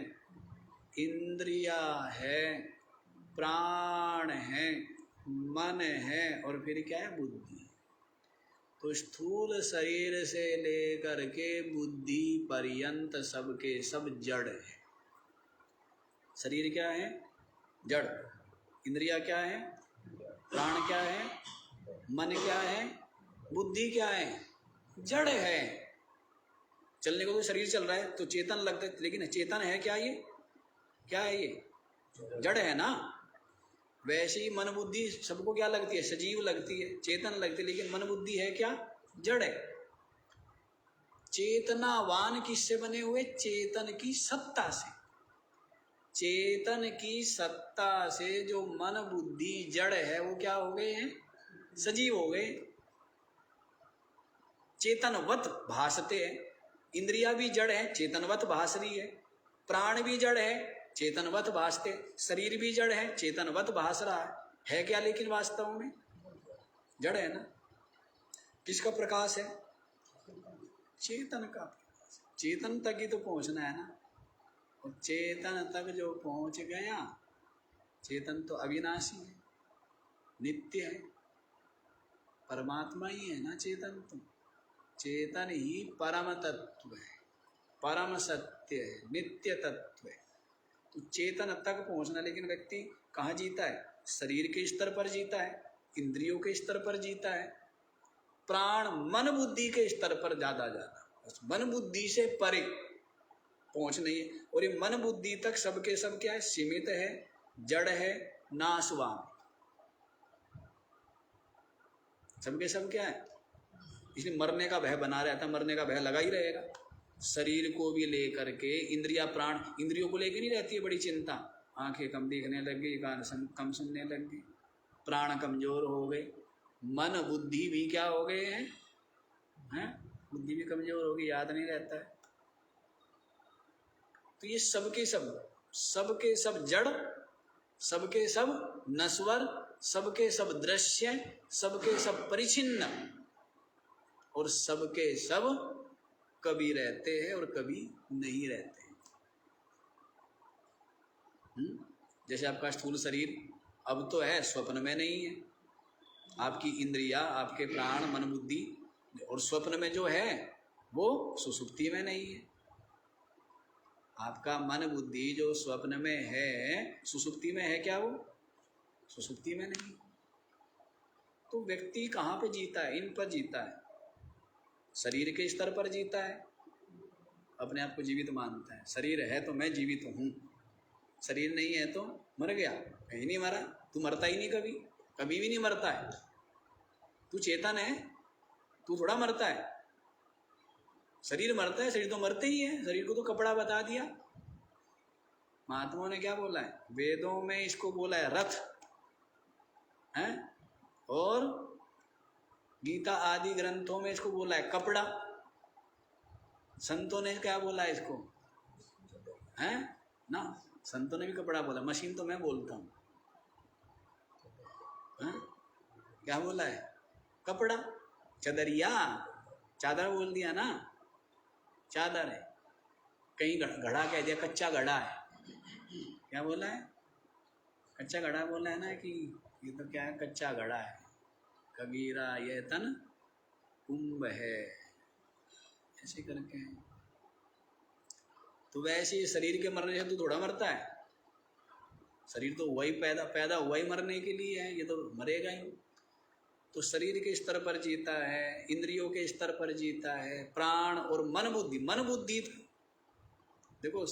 इंद्रिया है, प्राण है, मन है, और फिर क्या है? बुद्धि। तो स्थूल शरीर से लेकर के बुद्धि पर्यंत सबके सब जड़ है। शरीर क्या है? जड़। इंद्रिया क्या है? प्राण क्या है? मन क्या है? बुद्धि क्या है? जड़ है। चलने को तो शरीर चल रहा है तो चेतन लगता है, लेकिन चेतन है क्या? ये क्या है? ये जड़ है ना। वैसे ही मन बुद्धि सबको क्या लगती है? सजीव लगती है, चेतन लगती है, लेकिन मन बुद्धि है क्या? जड़ है। चेतनावान किससे बने हुए? चेतन की सत्ता से। चेतन की सत्ता से जो मन बुद्धि जड़ है वो क्या हो गए हैं? सजीव हो गए, चेतनवत भासते हैं। इंद्रिया भी जड़ है, चेतनवत भास रही है। प्राण भी जड़ है, चेतनवत भासते। शरीर भी जड़ है, चेतनवत भास रहा है क्या? लेकिन वास्तव में जड़ है ना। किसका प्रकाश है? चेतन का प्रकाश। चेतन तक ही तो पहुंचना है ना। और चेतन तक जो पहुंच गया, चेतन तो अविनाशी है, नित्य है, परमात्मा ही है ना चेतन। तो चेतन ही परम तत्व है, परम सत्य है, नित्य तत्व है। तो चेतन तक पहुंचना, लेकिन व्यक्ति कहाँ जीता है? शरीर के स्तर पर जीता है, इंद्रियों के स्तर पर जीता है, प्राण मन बुद्धि के स्तर पर ज्यादा बस मन बुद्धि से परे पहुंच नहीं है। और ये मन बुद्धि तक सबके सब क्या है, सीमित है, जड़ है, नाशवान, सबके सब क्या है, इसलिए मरने का भय बना रहता है, मरने का भय लगा ही रहेगा। शरीर को भी लेकर के इंद्रिया प्राण, इंद्रियों को लेकर नहीं रहती है बड़ी चिंता, आंखें कम दिखने लग गई, कान कम सुनने लग गई, प्राण कमजोर हो गए, मन बुद्धि भी क्या हो गए हैं, बुद्धि भी कमजोर हो गई, याद नहीं रहता है। तो ये सबके सब जड़, सबके सब नश्वर, सबके सब दृश्य, सबके सब परिचिन्न, और सबके सब कभी रहते हैं और कभी नहीं रहते हैं। जैसे आपका स्थूल शरीर अब तो है, स्वप्न में नहीं है। आपकी इंद्रिया, आपके प्राण मन बुद्धि और स्वप्न में जो है वो सुसुप्ति में नहीं है। आपका मन बुद्धि जो स्वप्न में है, सुसुप्ति में है क्या? वो सुसुप्ति में नहीं। तो व्यक्ति कहाँ पे जीता है? इन पर जीता है, शरीर के स्तर पर जीता है, अपने आप को जीवित मानता है। शरीर है तो मैं जीवित हूँ, शरीर नहीं है तो मर गया, कहीं नहीं मरा, तू मरता ही नहीं, कभी कभी भी नहीं मरता है, तू चेतन है, तू थोड़ा मरता है। शरीर मरता है, शरीर तो मरते ही है, शरीर को तो कपड़ा बता दिया। महात्माओं ने क्या बोला है? वेदों में इसको बोला है रथ है, और गीता आदि ग्रंथों में इसको बोला है कपड़ा। संतों ने क्या बोला है इसको? है ना, संतों ने भी कपड़ा बोला, मशीन तो मैं बोलता हूँ। क्या बोला है? कपड़ा, चदरिया, चादर बोल दिया ना, चादर है। कहीं घड़ा कह दिया, कच्चा घड़ा है। क्या बोला है? कच्चा घड़ा बोला है ना, कि ये तो क्या है, कच्चा घड़ा है, कबीरा ये तन कुंभ है, ऐसे करके। तो वैसे शरीर के मरने से तो थोड़ा मरता है, शरीर तो वही पैदा हुआ ही मरने के लिए है, ये तो मरेगा ही। तो शरीर के स्तर पर जीता है, इंद्रियों के स्तर पर जीता है, प्राण और मन बुद्धि देखो,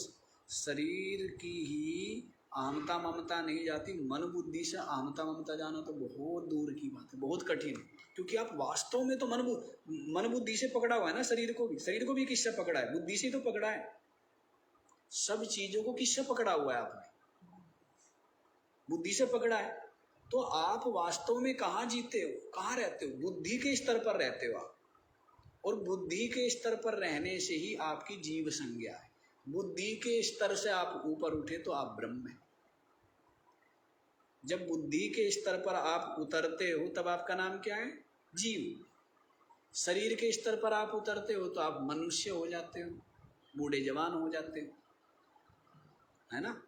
शरीर की ही अहमता ममता नहीं जाती, मन बुद्धि से अहमता ममता जाना तो बहुत दूर की बात है, बहुत कठिन। क्योंकि आप वास्तव में तो मन बुद्धि से पकड़ा हुआ है ना, शरीर को भी किससे पकड़ा है? बुद्धि से तो पकड़ा है। सब चीजों को किससे पकड़ा हुआ है आपने? बुद्धि से पकड़ा है। तो आप वास्तव में कहाँ जीते हो, कहाँ रहते हो? बुद्धि के स्तर पर रहते हो आप, और बुद्धि के स्तर पर रहने से ही आपकी जीव संज्ञा है। बुद्धि के स्तर से आप ऊपर उठे तो आप ब्रह्म हैं। जब बुद्धि के स्तर पर आप उतरते हो तब आपका नाम क्या है? जीव। शरीर के स्तर पर आप उतरते हो तो आप मनुष्य हो जाते हो, बूढ़े जवान हो जाते हो, है ना।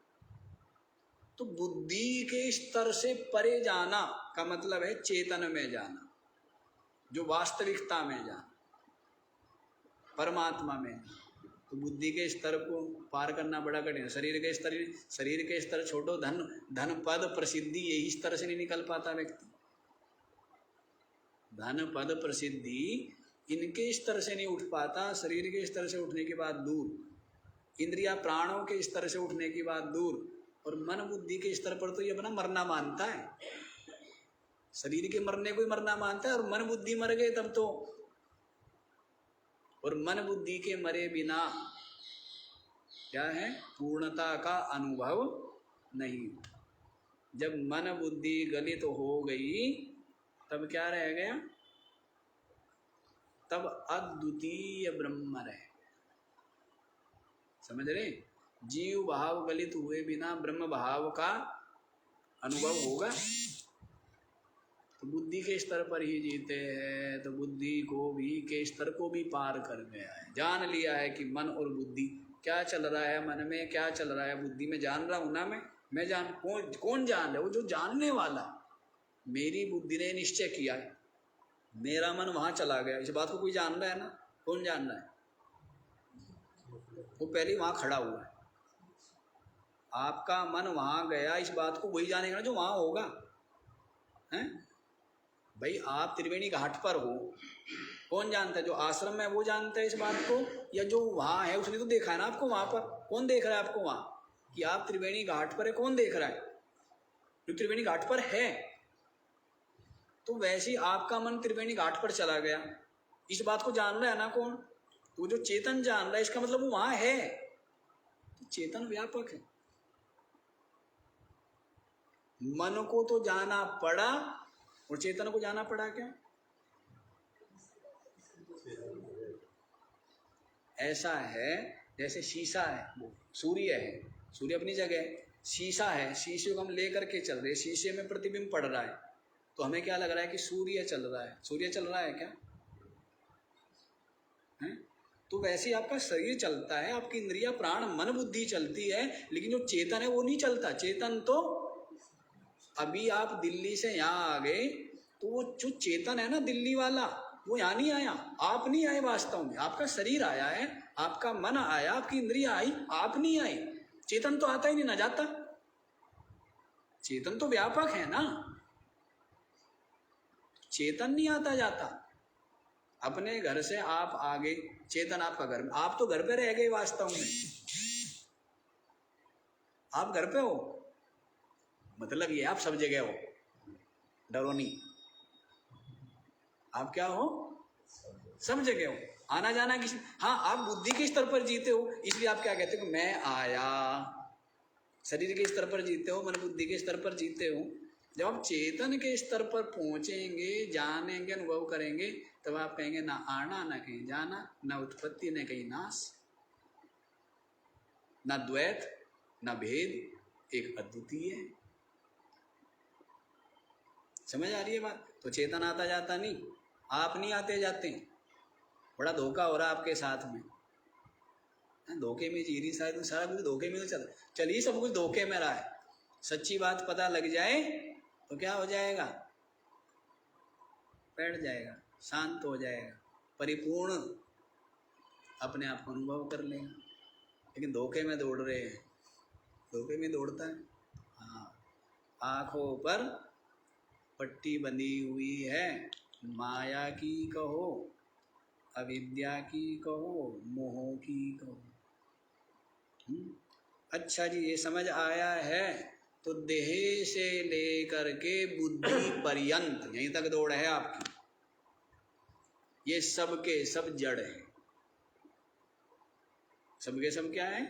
तो बुद्धि के स्तर से परे जाना का मतलब है चेतन में जाना, जो वास्तविकता में जाना, परमात्मा में। तो बुद्धि के स्तर को पार करना बड़ा कठिन है। शरीर के स्तर छोड़ो, धन पद प्रसिद्धि, यही स्तर से नहीं निकल पाता व्यक्ति। धन पद प्रसिद्धि इनके स्तर से नहीं उठ पाता, शरीर के स्तर से उठने के बाद दूर, इंद्रिया प्राणों के स्तर से उठने की बात दूर, और मन बुद्धि के स्तर पर तो ये अपना मरना मानता है। शरीर के मरने को ही मरना मानता है, और मन बुद्धि मर गए तब तो। और मन बुद्धि के मरे बिना क्या है? पूर्णता का अनुभव नहीं। जब मन बुद्धि गलित हो गई तब क्या रह गया? तब अद्वितीय ब्रह्म रहे। समझ रहे? जीव भाव गलित हुए बिना ब्रह्म भाव का अनुभव होगा। तो बुद्धि के स्तर पर ही जीते हैं, तो बुद्धि को भी के स्तर को भी पार कर गया है, जान लिया है कि मन और बुद्धि क्या चल रहा है, मन में क्या चल रहा है, बुद्धि में जान रहा हूं ना मैं जान। कौन जान रहा है? वो जो जानने वाला। मेरी बुद्धि ने निश्चय किया है, मेरा मन वहां चला गया, इस बात को कोई जान रहा है ना? कौन जान रहा है? वो पहले वहां खड़ा हुआ है। आपका मन वहाँ गया, इस बात को वही जानेगा जो वहाँ होगा, हैं? भाई आप त्रिवेणी घाट पर हो, कौन जानता है? जो आश्रम में वो जानता है इस बात को, या जो वहाँ है उसने तो देखा है ना आपको वहाँ पर? कौन देख रहा है आपको वहाँ कि आप त्रिवेणी घाट पर है? कौन देख रहा है? जो त्रिवेणी घाट पर है। तो वैसे ही आपका मन त्रिवेणी घाट पर चला गया, इस बात को जान रहा है ना कौन? तो जो चेतन जान रहा है, इसका मतलब वो वहाँ है। तो चेतन व्यापक है। मन को तो जाना पड़ा और चेतन को जाना पड़ा क्या? ऐसा है जैसे शीशा है, वो सूर्य है, सूर्य अपनी जगह है, शीशा है, शीशे को हम लेकर के चल रहे हैं, शीशे में प्रतिबिंब पड़ रहा है, तो हमें क्या लग रहा है कि सूर्य चल रहा है। सूर्य चल रहा है क्या है? तो वैसे ही आपका शरीर चलता है, आपकी इंद्रिया प्राण मन बुद्धि चलती है, लेकिन जो चेतन है वो नहीं चलता। चेतन तो अभी आप दिल्ली से यहाँ आ गए, तो वो जो चेतन है ना दिल्ली वाला, वो यहाँ नहीं आया, आप नहीं आए वास्तव में, आपका शरीर आया है, आपका मन आया, आपकी इंद्रिया आई, आप नहीं आए। चेतन तो आता ही नहीं ना जाता, चेतन तो व्यापक है ना, चेतन नहीं आता जाता। अपने घर से आप आ गए, चेतन आपका घर में, आप तो घर पे रह गए वास्तव में, आप घर पे हो, मतलब ये आप सब जगह हो, डरो नहीं, आप क्या हो? सब जगह हो, आना जाना किसी, हाँ आप बुद्धि के स्तर पर जीते हो, इसलिए आप क्या कहते हो? मैं आया। शरीर के स्तर पर जीते हो, मन बुद्धि के स्तर पर जीते हो। जब आप चेतन के स्तर पर पहुंचेंगे, जानेंगे, अनुभव करेंगे, तब आप कहेंगे ना आना ना कहीं जाना, ना उत्पत्ति न कहीं नाश, ना द्वैत ना भेद, एक अद्वितीय है। समझ आ रही है बात? तो चेतन आता जाता नहीं, आप नहीं आते जाते। बड़ा धोखा हो रहा है आपके साथ में, धोखे में जी रही शायद, सारा कुछ धोखे में तो चलिए सब कुछ धोखे में रहा है। सच्ची बात पता लग जाए तो क्या हो जाएगा? बैठ जाएगा, शांत हो जाएगा, परिपूर्ण अपने आप को अनुभव कर लेगा। लेकिन धोखे में दौड़ रहे हैं, धोखे में दौड़ता है। हाँ, आँखों पर पट्टी बंधी हुई है, माया की कहो, अविद्या की कहो, मोह की कहो। अच्छा जी, ये समझ आया है? तो देह से लेकर के बुद्धि पर्यंत यहीं तक दौड़ है आपकी, ये सब के सब जड़ है। सबके सब क्या है?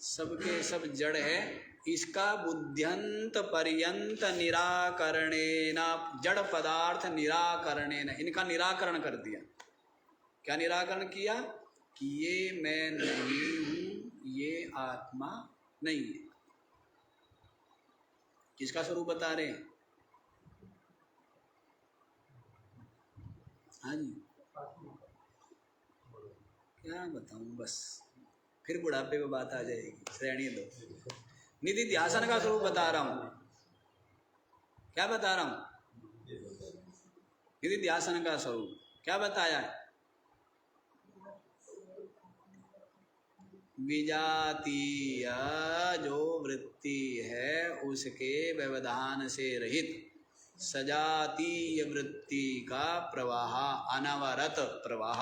सबके सब जड़ है। इसका बुद्ध्यंत पर्यंत निराकरणेन, जड़ पदार्थ निराकरणेन, इनका निराकरण कर दिया। क्या निराकरण किया? कि ये मैं नहीं हूं, ये आत्मा नहीं है। किसका स्वरूप बता रहे हैं? हाँ जी, क्या बताऊं, बस फिर बुढ़ापे में बात आ जाएगी, श्रेणी दो। निधि ध्यासन का स्वरूप बता रहा हूं। क्या बता रहा हूं? निधि ध्यासन का स्वरूप क्या बताया है? विजातीय जो वृत्ति है उसके व्यवधान से रहित सजातीय वृत्ति का प्रवाह, अनवरत प्रवाह,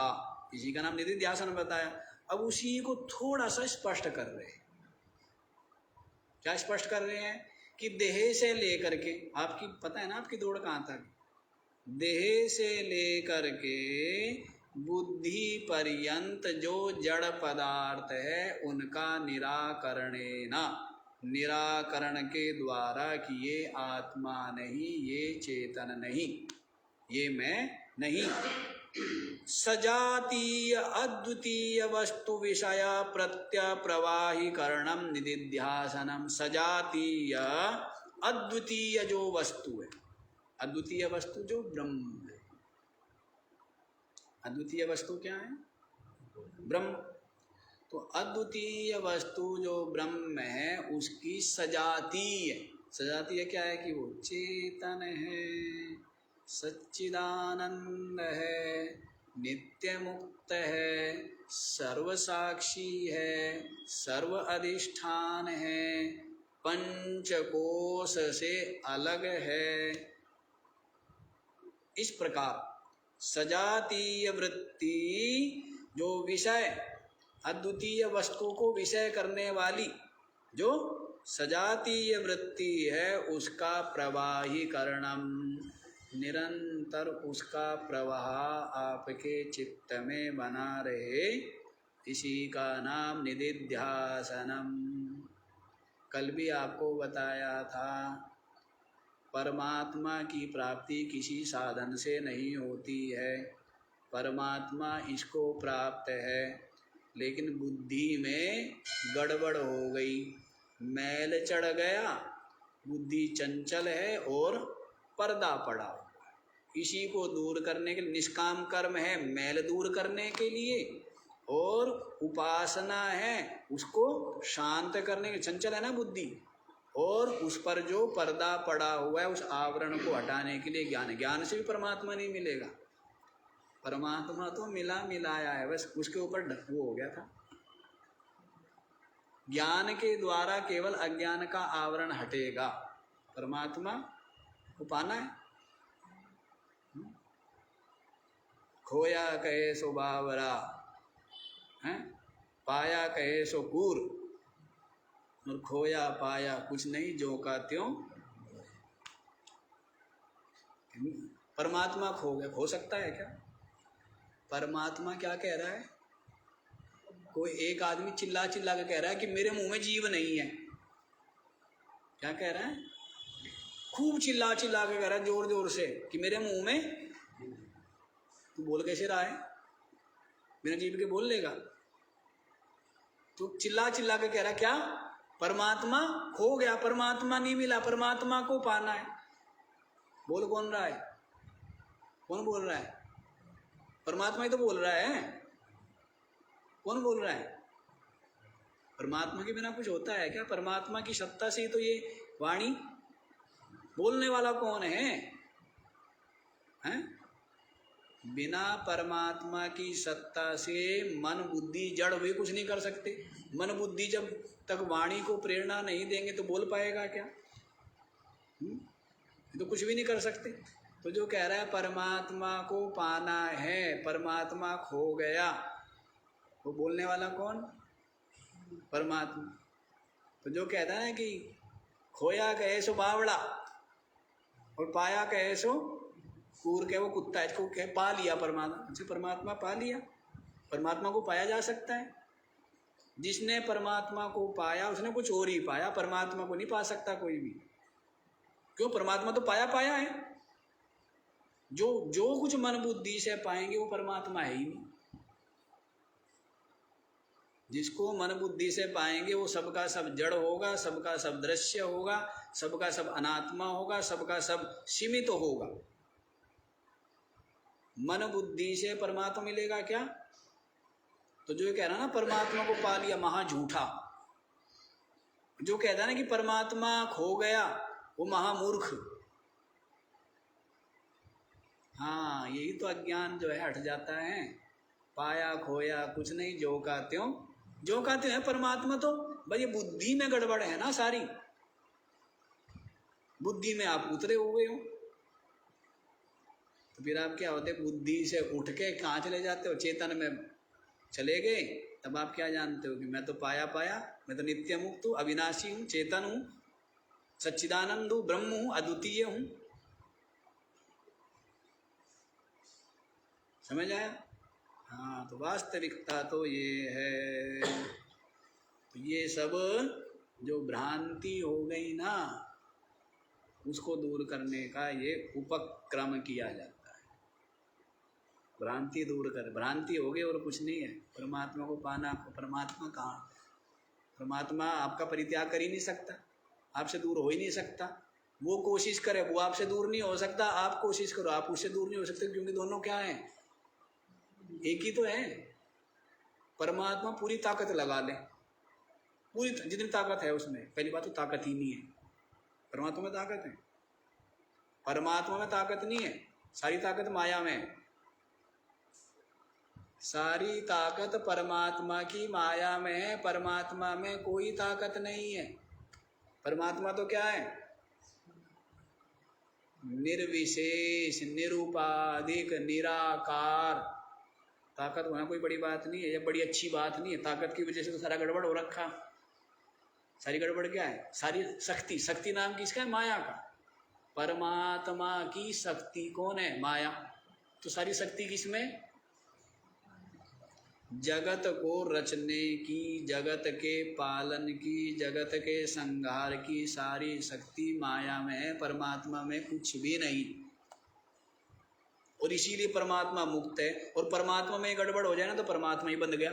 इसी का नाम निधि ध्यासन बताया। अब उसी को थोड़ा सा स्पष्ट कर रहे हैं। क्या स्पष्ट कर रहे हैं? कि देह से लेकर के, आपकी पता है ना आपकी दौड़ कहाँ तक, देह से लेकर के बुद्धि पर्यंत जो जड़ पदार्थ है उनका निराकरणेन, निराकरण के द्वारा कि ये आत्मा नहीं, ये चेतन नहीं, ये मैं नहीं, सजातीय अद्वितीय वस्तु विषय प्रत्य प्रवाहीकरणम निदिध्यासनम। सजातीय अद्वितीय जो वस्तु है, अद्वितीय वस्तु जो ब्रह्म है। अद्वितीय वस्तु क्या है? ब्रह्म। तो अद्वितीय वस्तु जो ब्रह्म है उसकी सजातीय, सजातीय क्या है? कि वो चेतन है, सच्चिदानंद है, नित्य मुक्त है, सर्वसाक्षी है, सर्व अधिष्ठान है, पंचकोश से अलग है। इस प्रकार सजातीय वृत्ति, जो विषय अद्वितीय वस्तु को विषय करने वाली जो सजातीय वृत्ति है, उसका प्रवाहीकरणम, निरंतर उसका प्रवाह आपके चित्त में बना रहे, इसी का नाम निदिध्यासनम। कल भी आपको बताया था, परमात्मा की प्राप्ति किसी साधन से नहीं होती है। परमात्मा इसको प्राप्त है, लेकिन बुद्धि में गड़बड़ हो गई, मैल चढ़ गया, बुद्धि चंचल है और पर्दा पड़ा हुआ। इसी को दूर करने के लिए निष्काम कर्म है, मैल दूर करने के लिए, और उपासना है उसको शांत करने के। चंचल है ना बुद्धि, और उस पर जो पर्दा पड़ा हुआ है उस आवरण को हटाने के लिए ज्ञान। ज्ञान से भी परमात्मा नहीं मिलेगा, परमात्मा तो मिला मिलाया है, बस उसके ऊपर वो हो गया था। ज्ञान के द्वारा केवल अज्ञान का आवरण हटेगा, परमात्मा को पाना है। खोया कहे सो बावरा है, पाया कहे सो कूर, और खोया पाया कुछ नहीं, जो का त्यों। परमात्मा खो गया, हो सकता है क्या? परमात्मा क्या कह रहा है? कोई एक आदमी चिल्ला चिल्ला के कह रहा है कि मेरे मुंह में जीव नहीं है। क्या कह रहा है? खूब चिल्ला चिल्ला के कह रहा है जोर जोर से कि मेरे मुंह में। तू बोल कैसे रहा है? बिना जीव के बोल लेगा? तू चिल्ला चिल्ला के कह रहा है क्या? परमात्मा खो गया, परमात्मा नहीं मिला, परमात्मा को पाना है। बोल कौन रहा है? कौन बोल रहा है? परमात्मा ही तो बोल रहा है। कौन बोल रहा है? परमात्मा के बिना कुछ होता है क्या? परमात्मा की सत्ता से ही तो ये वाणी। बोलने वाला कौन है? हैं? बिना परमात्मा की सत्ता से मन बुद्धि जड़ हुए कुछ नहीं कर सकते। मन बुद्धि जब तक वाणी को प्रेरणा नहीं देंगे तो बोल पाएगा क्या? तो कुछ भी नहीं कर सकते। तो जो कह रहा है परमात्मा को पाना है, परमात्मा खो गया, वो बोलने वाला कौन? परमात्मा। तो जो कहता है ना कि खोया कहे सो बावड़ा और पाया कहे सो कूर, के वो कुत्ता है, इसको कह पा लिया परमात्मा। अच्छा, परमात्मा पा लिया? परमात्मा को पाया जा सकता है? जिसने परमात्मा को पाया उसने कुछ और ही पाया, परमात्मा को नहीं पा सकता कोई भी। क्यों? परमात्मा तो पाया पाया है। जो जो कुछ मन बुद्धि से पाएंगे वो परमात्मा है ही नहीं। जिसको मन बुद्धि से पाएंगे वो सबका सब जड़ होगा, सबका सब दृश्य होगा, सबका सब अनात्मा होगा, सबका सब सीमित होगा। मन बुद्धि से परमात्मा मिलेगा क्या? तो जो कह रहा ना परमात्मा को पा लिया, महा झूठा। जो कहता है ना कि परमात्मा खो गया, वो महामूर्ख। हाँ, यही तो अज्ञान जो है हट जाता है। पाया खोया कुछ नहीं, जो का त्यों। जो का त्यों है परमात्मा। तो भाई ये बुद्धि में गड़बड़ है ना सारी, बुद्धि में आप उतरे हुए हो। तो फिर आप क्या होते? बुद्धि से उठ के कहाँ चले जाते हो? चेतन में चले गए। तब आप क्या जानते हो कि मैं तो पाया पाया, मैं तो नित्य मुक्त हूँ, अविनाशी हूँ, चेतन हूँ, सच्चिदानंद हूँ, ब्रह्म हूँ, अद्वितीय हूँ। समझ आया? हाँ, तो वास्तविकता तो ये है। तो ये सब जो भ्रांति हो गई ना, उसको दूर करने का ये उपक्रम किया जाता है। भ्रांति दूर कर, भ्रांति हो गई और कुछ नहीं है। परमात्मा को पाना, परमात्मा कहाँ? परमात्मा आपका परित्याग कर ही नहीं सकता, आपसे दूर हो ही नहीं सकता। वो कोशिश करे, वो आपसे दूर नहीं हो सकता। आप कोशिश करो, आप उससे दूर नहीं हो सकते, क्योंकि दोनों क्या है? एक ही तो है। परमात्मा पूरी ताकत लगा ले, पूरी जितनी ताकत है उसमें, पहली बात तो ताकत ही नहीं है। परमात्मा में ताकत है? परमात्मा में ताकत नहीं है, सारी ताकत माया में है। सारी ताकत परमात्मा की माया में है, परमात्मा में कोई ताकत नहीं है। परमात्मा तो क्या है? निर्विशेष, निरुपाधिक, निराकार। ताकत होना कोई बड़ी बात नहीं है, ये बड़ी अच्छी बात नहीं है। ताकत की वजह से तो सारा गड़बड़ हो रखा। सारी गड़बड़ क्या है? सारी शक्ति। शक्ति नाम किसका है? माया का। परमात्मा की शक्ति कौन है? माया। तो सारी शक्ति किसमें? जगत को रचने की, जगत के पालन की, जगत के संहार की सारी शक्ति माया में है, परमात्मा में कुछ भी नहीं। और इसीलिए परमात्मा मुक्त है। और परमात्मा में गड़बड़ हो जाए ना तो परमात्मा ही बंद गया।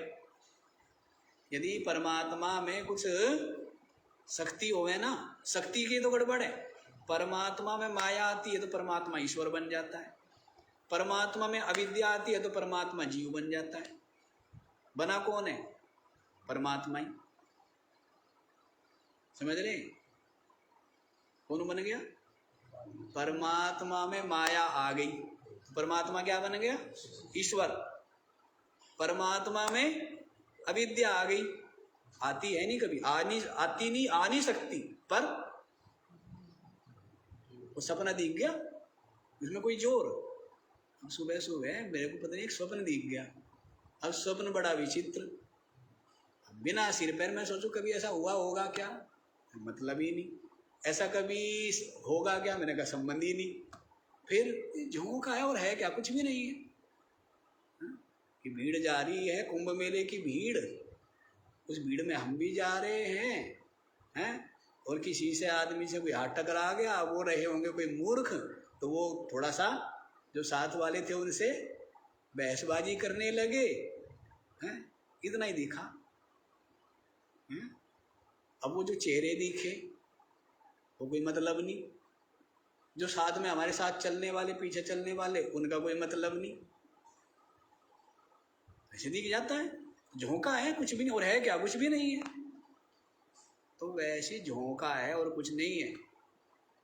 यदि परमात्मा में कुछ शक्ति होवे ना, शक्ति की तो गड़बड़ है। परमात्मा में माया आती है तो परमात्मा ईश्वर बन जाता है। परमात्मा में अविद्या आती है तो परमात्मा जीव बन जाता है। बना कौन है? परमात्मा ही। समझ रहे? कौन बन गया? परमात्मा में माया आ गई, परमात्मा क्या बन गया? ईश्वर। परमात्मा में अविद्या आ गई, आती है नहीं कभी, आती नहीं, आ नहीं सकती, पर वो सपना दिख गया, इसमें कोई जोर। अब सुबह सुबह मेरे को पता नहीं एक स्वप्न दिख गया। अब स्वप्न बड़ा विचित्र, बिना सिर पैर में सोचो कभी ऐसा हुआ होगा क्या? मतलब ही नहीं। ऐसा कभी होगा क्या? मैंने कहा संबंध ही नहीं। फिर झोंका है और है क्या? कुछ भी नहीं है। कि भीड़ जा रही है, कुंभ मेले की भीड़, उस भीड़ में हम भी जा रहे हैं और किसी से आदमी से कोई हाथ टकरा गया, वो रहे होंगे कोई मूर्ख, तो वो थोड़ा सा जो साथ वाले थे उनसे बहसबाजी करने लगे हैं, इतना ही दिखा। अब वो जो चेहरे दिखे वो कोई मतलब नहीं, जो साथ में हमारे साथ चलने वाले, पीछे चलने वाले, उनका कोई मतलब नहीं। ऐसे दिख जाता है, झोंका है, कुछ भी नहीं। और है क्या? कुछ भी नहीं है। तो वैसे झोंका है और कुछ नहीं है,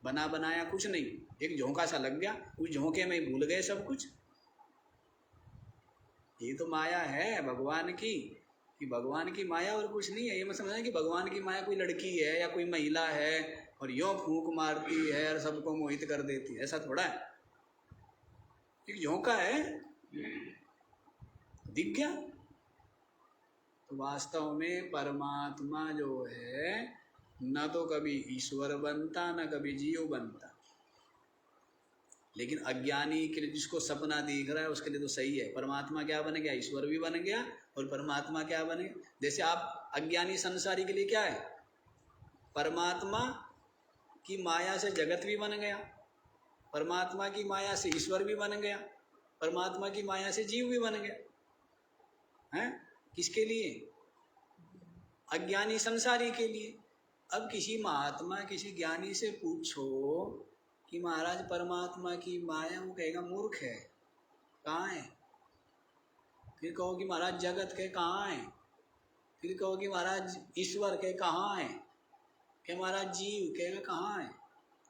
बना बनाया कुछ नहीं। एक झोंका सा लग गया, उस झोंके में भूल गए सब कुछ। ये तो माया है भगवान की, कि भगवान की माया और कुछ नहीं है। ये मत समझना कि भगवान की माया कोई लड़की है या कोई महिला है और यों फूंक मारती है और सबको मोहित कर देती है, ऐसा थोड़ा है। एक झोंका है, दिख गया। तो वास्तव में परमात्मा जो है न तो कभी ईश्वर बनता न कभी जीव बनता। लेकिन अज्ञानी के लिए, जिसको सपना दिख रहा है, उसके लिए तो सही है। परमात्मा क्या बन गया? ईश्वर भी बन गया। और परमात्मा क्या बने? जैसे आप अज्ञानी संसारी के लिए क्या है? परमात्मा की माया से जगत भी बन गया, परमात्मा की माया से ईश्वर भी बन गया, परमात्मा की माया से जीव भी बन गया। हैं? किसके लिए? अज्ञानी संसारी के लिए। अब किसी महात्मा, किसी ज्ञानी से पूछो कि महाराज परमात्मा की माया, वो कहेगा मूर्ख है, कहाँ है। फिर कहो कि महाराज जगत के कहाँ है। फिर कहो कि महाराज ईश्वर के कहाँ है, कि महाराज जीव कहेगा कहाँ है।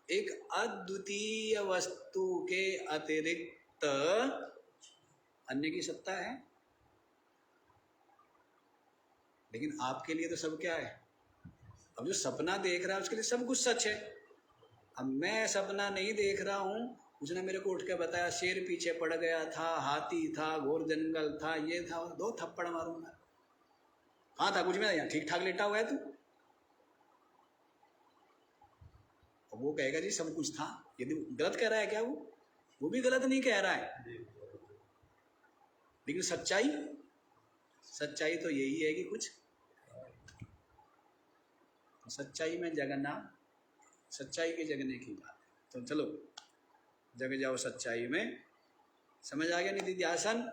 एक अद्वितीय वस्तु के अतिरिक्त अन्य की सत्ता है। लेकिन आपके लिए तो सब क्या है? अब जो सपना देख रहा है उसके लिए सब कुछ सच है। अब मैं सपना नहीं देख रहा हूँ, उसने मेरे को उठ के बताया शेर पीछे पड़ गया था, हाथी था, घोर जंगल था, ये था, और 2 थप्पड़ मारूंगा। कहाँ था? कुछ में यहाँ ठीक ठाक लेटा हुआ है तू। और वो कहेगा जी सब कुछ था। यदि गलत कह रहा है क्या? वो भी गलत नहीं कह रहा है। लेकिन सच्चाई तो यही है कि कुछ सच्चाई में जगना, सच्चाई के जगने की बात है। तो चलो जग जाओ सच्चाई में। समझ आ गया? निधिध्यासन,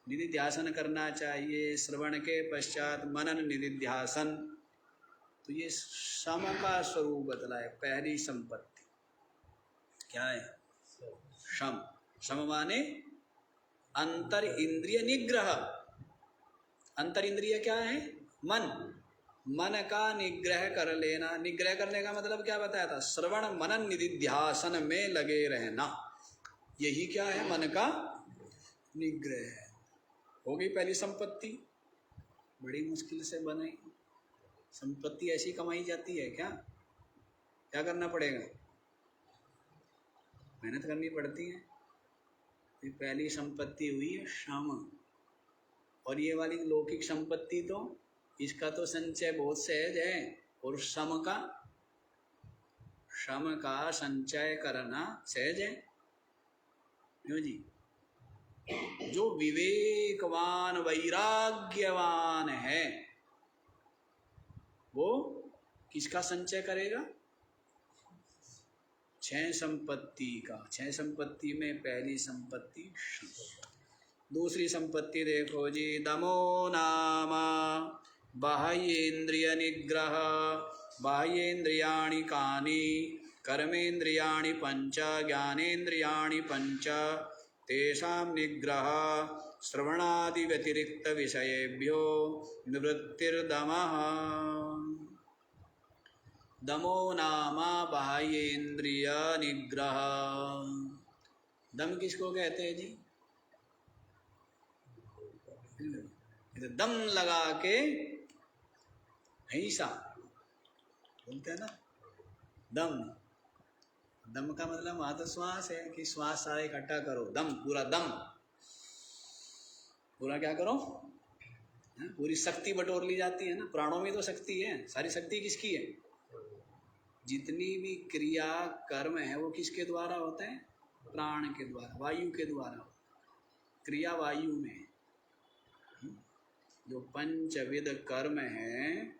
निधिध्यासन करना चाहिए। श्रवण के पश्चात मनन, निधिध्यासन। तो ये सम का स्वरूप बदला है। पहली संपत्ति क्या है? सम। सम माने अंतर इंद्रिय निग्रह। अंतर इंद्रिय क्या है? मन। मन का निग्रह कर लेना। निग्रह करने का मतलब क्या बताया था? श्रवण मनन निधिध्यासन में लगे रहना। यही क्या है? मन का निग्रह है। हो गई पहली संपत्ति, बड़ी मुश्किल से बने। संपत्ति ऐसी कमाई जाती है क्या? क्या करना पड़ेगा? मेहनत करनी पड़ती है। ये पहली संपत्ति हुई है श्रम। और ये वाली लौकिक संपत्ति तो इसका तो संचय बहुत सहज है, और श्रम का संचय करना सहज है। क्यों जी? जो विवेकवान वैराग्यवान है वो किसका संचय करेगा? 6 संपत्ति का। 6 संपत्ति में पहली संपत्ति श्रम। दूसरी संपत्ति देखो जी, दमो नाम बाह्येन्द्रिय निग्रह। बाह्येन्द्रियाणि कानि? कर्मेन्द्रियाणि पंच, ज्ञानेन्द्रियाणि पंच, तेषां निग्रह श्रवणादि व्यतिरिक्त विषयेभ्यो निवृत्तिर्दमः। दमो नाम बाह्येन्द्रिय निग्रह। दम किसको कहते हैं जी? दम लगा के हिंसा बोलते हैं ना, दम। दम का मतलब वहां तो श्वास है कि श्वास सारा इकट्ठा करो, दम, पूरा दम, पूरा क्या करो, पूरी शक्ति बटोर ली जाती है ना। प्राणों में तो शक्ति है, सारी शक्ति किसकी है? जितनी भी क्रिया कर्म है वो किसके द्वारा होते हैं? प्राण के द्वारा, वायु के द्वारा। क्रिया वायु में। जो पंचविध कर्म है,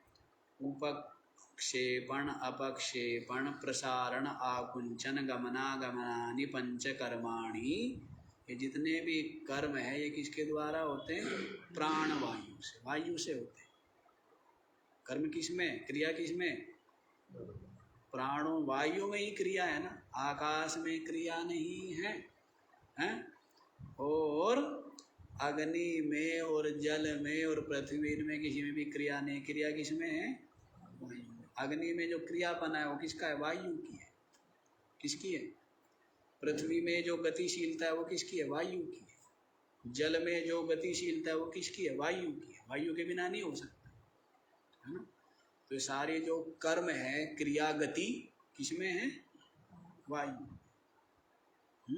उपक्षेपण, अपक्षेपण, प्रसारण, आकुंचन, गमनागमनानि पंच कर्माणि, ये जितने भी कर्म है ये किसके द्वारा होते हैं? प्राण वायु से, वायु से होते हैं। कर्म किसमें, क्रिया किसमें? प्राणों वायु में ही क्रिया है ना, आकाश में क्रिया नहीं है, हैं? और अग्नि में और जल में और पृथ्वी में किसी में भी क्रिया नहीं। क्रिया किसमें है? वायु में। अग्नि में जो क्रियापन है वो किसका है? वायु की है। किसकी है? पृथ्वी में जो गतिशीलता है वो किसकी है? वायु की है। जल में जो गतिशीलता है वो किसकी है? वायु की है। वायु के बिना नहीं हो सकता, है ना। तो सारे जो कर्म है, क्रिया गति किसमें है? वायु।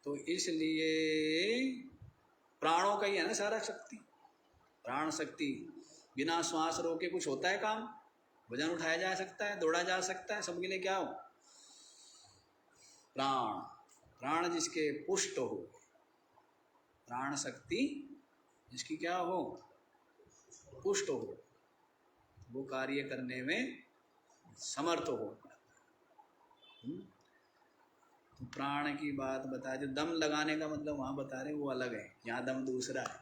तो इसलिए प्राणों का ही है ना सारा शक्ति। प्राण शक्ति, बिना श्वास रोके कुछ होता है काम? वजन उठाया जा सकता है, दौड़ा जा सकता है? सबके लिए क्या हो? प्राण। प्राण जिसके पुष्ट हो, प्राण शक्ति जिसकी क्या हो? पुष्ट हो, वो कार्य करने में समर्थ हो। तो प्राण की बात बता, जो दम लगाने का मतलब वहाँ बता रहे वो अलग है, यहाँ दम दूसरा है।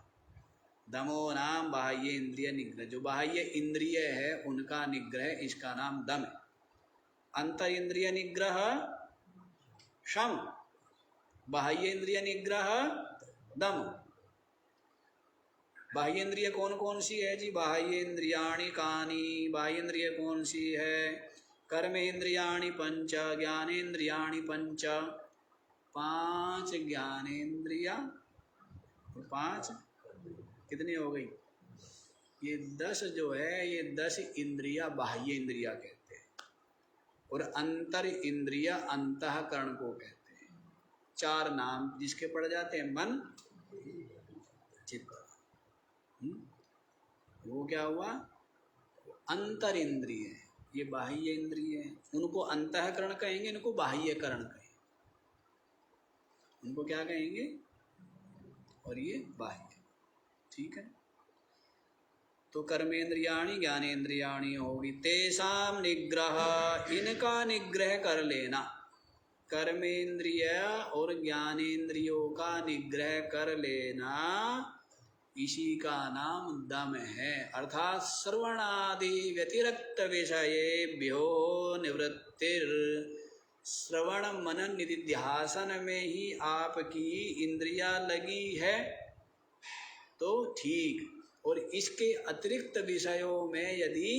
दमो नाम बाह्य इंद्रिय निग्रह। जो बाह्य इंद्रिय है उनका निग्रह, इसका नाम दम है। अंतर इंद्रिय निग्रह शम, बाह्य इंद्रिय निग्रह दम। बाह्य इंद्रिय कौन कौन सी है जी? बाह्य इंद्रियाणि कानि? बाह्य इंद्रिय कौन सी है? कर्मेन्द्रियाणि पंच, ज्ञानेन्द्रियाणि पंच। 5 ज्ञानेन्द्रिया, 5 कितनी हो गई? ये 10 जो है, ये 10 इंद्रिया बाह्य इंद्रिया कहते हैं। और अंतर इंद्रिया अंतःकरण को कहते हैं। 4 नाम जिसके पड़ जाते हैं, मन, चित्त। वो क्या हुआ? अंतर इंद्रिय, ये बाह्य इंद्रिय है। उनको अंतःकरण कहेंगे, इनको बाह्यकरण कहेंगे। उनको क्या कहेंगे? और ये बाह्य। ठीक है। तो कर्मेंद्रियाणि ज्ञानेन्द्रियाणि होगी। तेषाम निग्रह, इनका निग्रह कर लेना। कर्मेंद्रिय और ज्ञानेन्द्रियों का निग्रह कर लेना, इसी का नाम दम है। अर्थात श्रवणादि व्यतिरिक्त विषयेभ्यो निवृत्तिर। श्रवण मनन निधिध्यासन में ही आपकी इंद्रिया लगी है तो ठीक, और इसके अतिरिक्त विषयों में यदि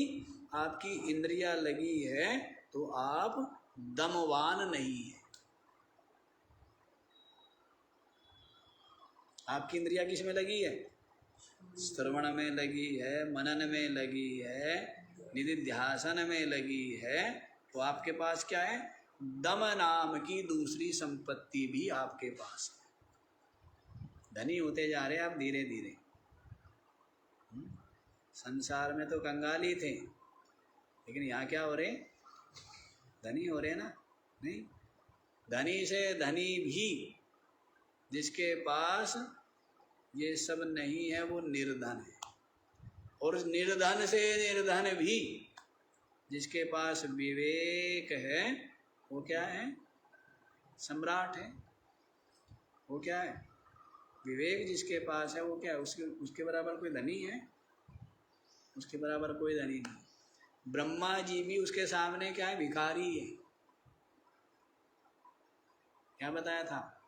आपकी इंद्रिया लगी है तो आप दमवान नहीं है। आपकी इंद्रिया किस में लगी है? श्रवण में लगी है, मनन में लगी है, निधिध्यासन में लगी है। तो आपके पास क्या है? दम नाम की दूसरी संपत्ति भी आपके पास है। धनी होते जा रहे आप धीरे धीरे। संसार में तो कंगाली थे, लेकिन यहाँ क्या हो रहे? धनी हो रहे ना। नहीं, धनी से धनी भी जिसके पास ये सब नहीं है वो निर्धन है, और निर्धन से निर्धन भी जिसके पास विवेक है वो क्या है? सम्राट है। वो क्या है? विवेक जिसके पास है वो क्या है? उसके बराबर कोई धनी है? उसके बराबर कोई धनी नहीं। ब्रह्मा जी भी उसके सामने क्या है? भिखारी है। क्या बताया था?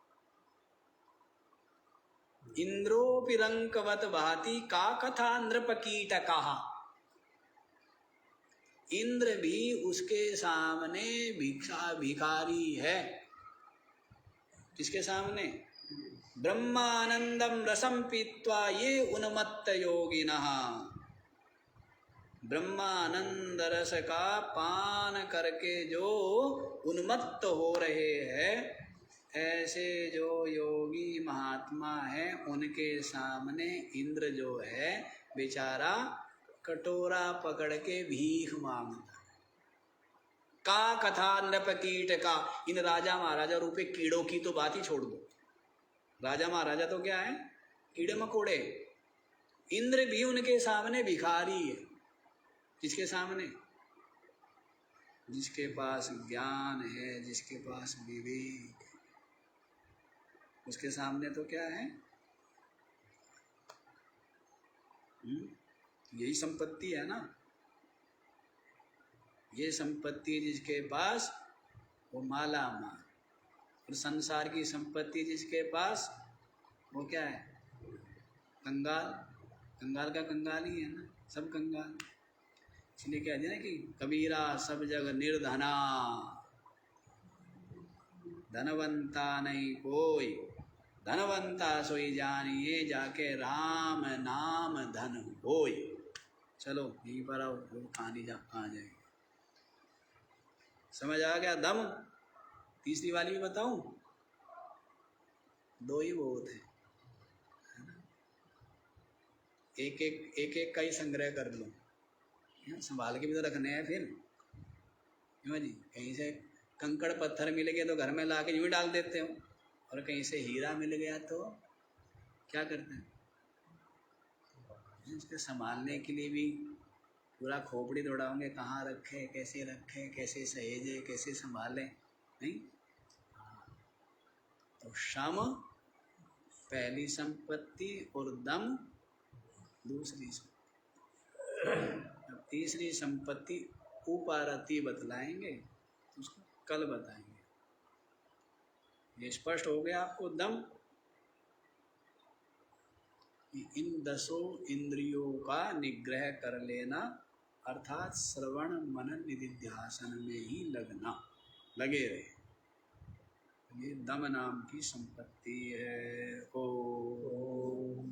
इंद्रोपि रंकवत भाति का कथा नृपकीटकः। इंद्र भी उसके सामने भिखारी है। किसके सामने? ब्रह्मानंदम रसम पीत्वा ये उन्मत्त योगिनः। ब्रह्मानंद रस का पान करके जो उन्मत्त हो रहे हैं, ऐसे जो योगी महात्मा है उनके सामने इंद्र जो है बेचारा कटोरा पकड़ के भीख मांगता है। का कथा नृप कीट का। इन राजा महाराजा रूपे कीड़ों की तो बात ही छोड़ दो। राजा महाराजा तो क्या है? कीड़े मकोड़े। इंद्र भी उनके सामने भिखारी है। किसके सामने? जिसके पास ज्ञान है, जिसके पास विवेक है, उसके सामने तो क्या है? यही संपत्ति है ना। ये संपत्ति जिसके पास वो माला माल, और संसार की संपत्ति जिसके पास वो क्या है? कंगाल। कंगाल का कंगाल ही है ना, सब कंगाल। इसलिए कहते हैं ना कि कबीरा सब जग निर्धना, धनवंता नहीं कोई, धनवंता सोई जानिए जाके राम नाम धन होय। चलो यहीं पर आओ, वो कहानी आ जाएगी। समझ आ गया? दम। तीसरी वाली भी बताऊं? दो ही बहुत है, एक एक का ही संग्रह कर लो। संभाल के भी तो रखने हैं फिर। क्यों जी? कहीं से कंकड़ पत्थर मिल गए तो घर में ला के यूँ डाल देते हो, और कहीं से हीरा मिल गया तो क्या करते हैं? उसके संभालने के लिए भी पूरा खोपड़ी दौड़ाओगे, कहाँ रखे, कैसे सहेजे, कैसे संभाले। नहीं, तो शम पहली संपत्ति और दम दूसरी संपत्ति। अब तीसरी संपत्ति उपारती बतलाएंगे, उसको कल बताएंगे। ये स्पष्ट हो गया आपको? दम इन 10 इंद्रियों का निग्रह कर लेना, अर्थात श्रवण मनन निधिध्यासन में ही लगे रहे। ये दम नाम की संपत्ति है। ओम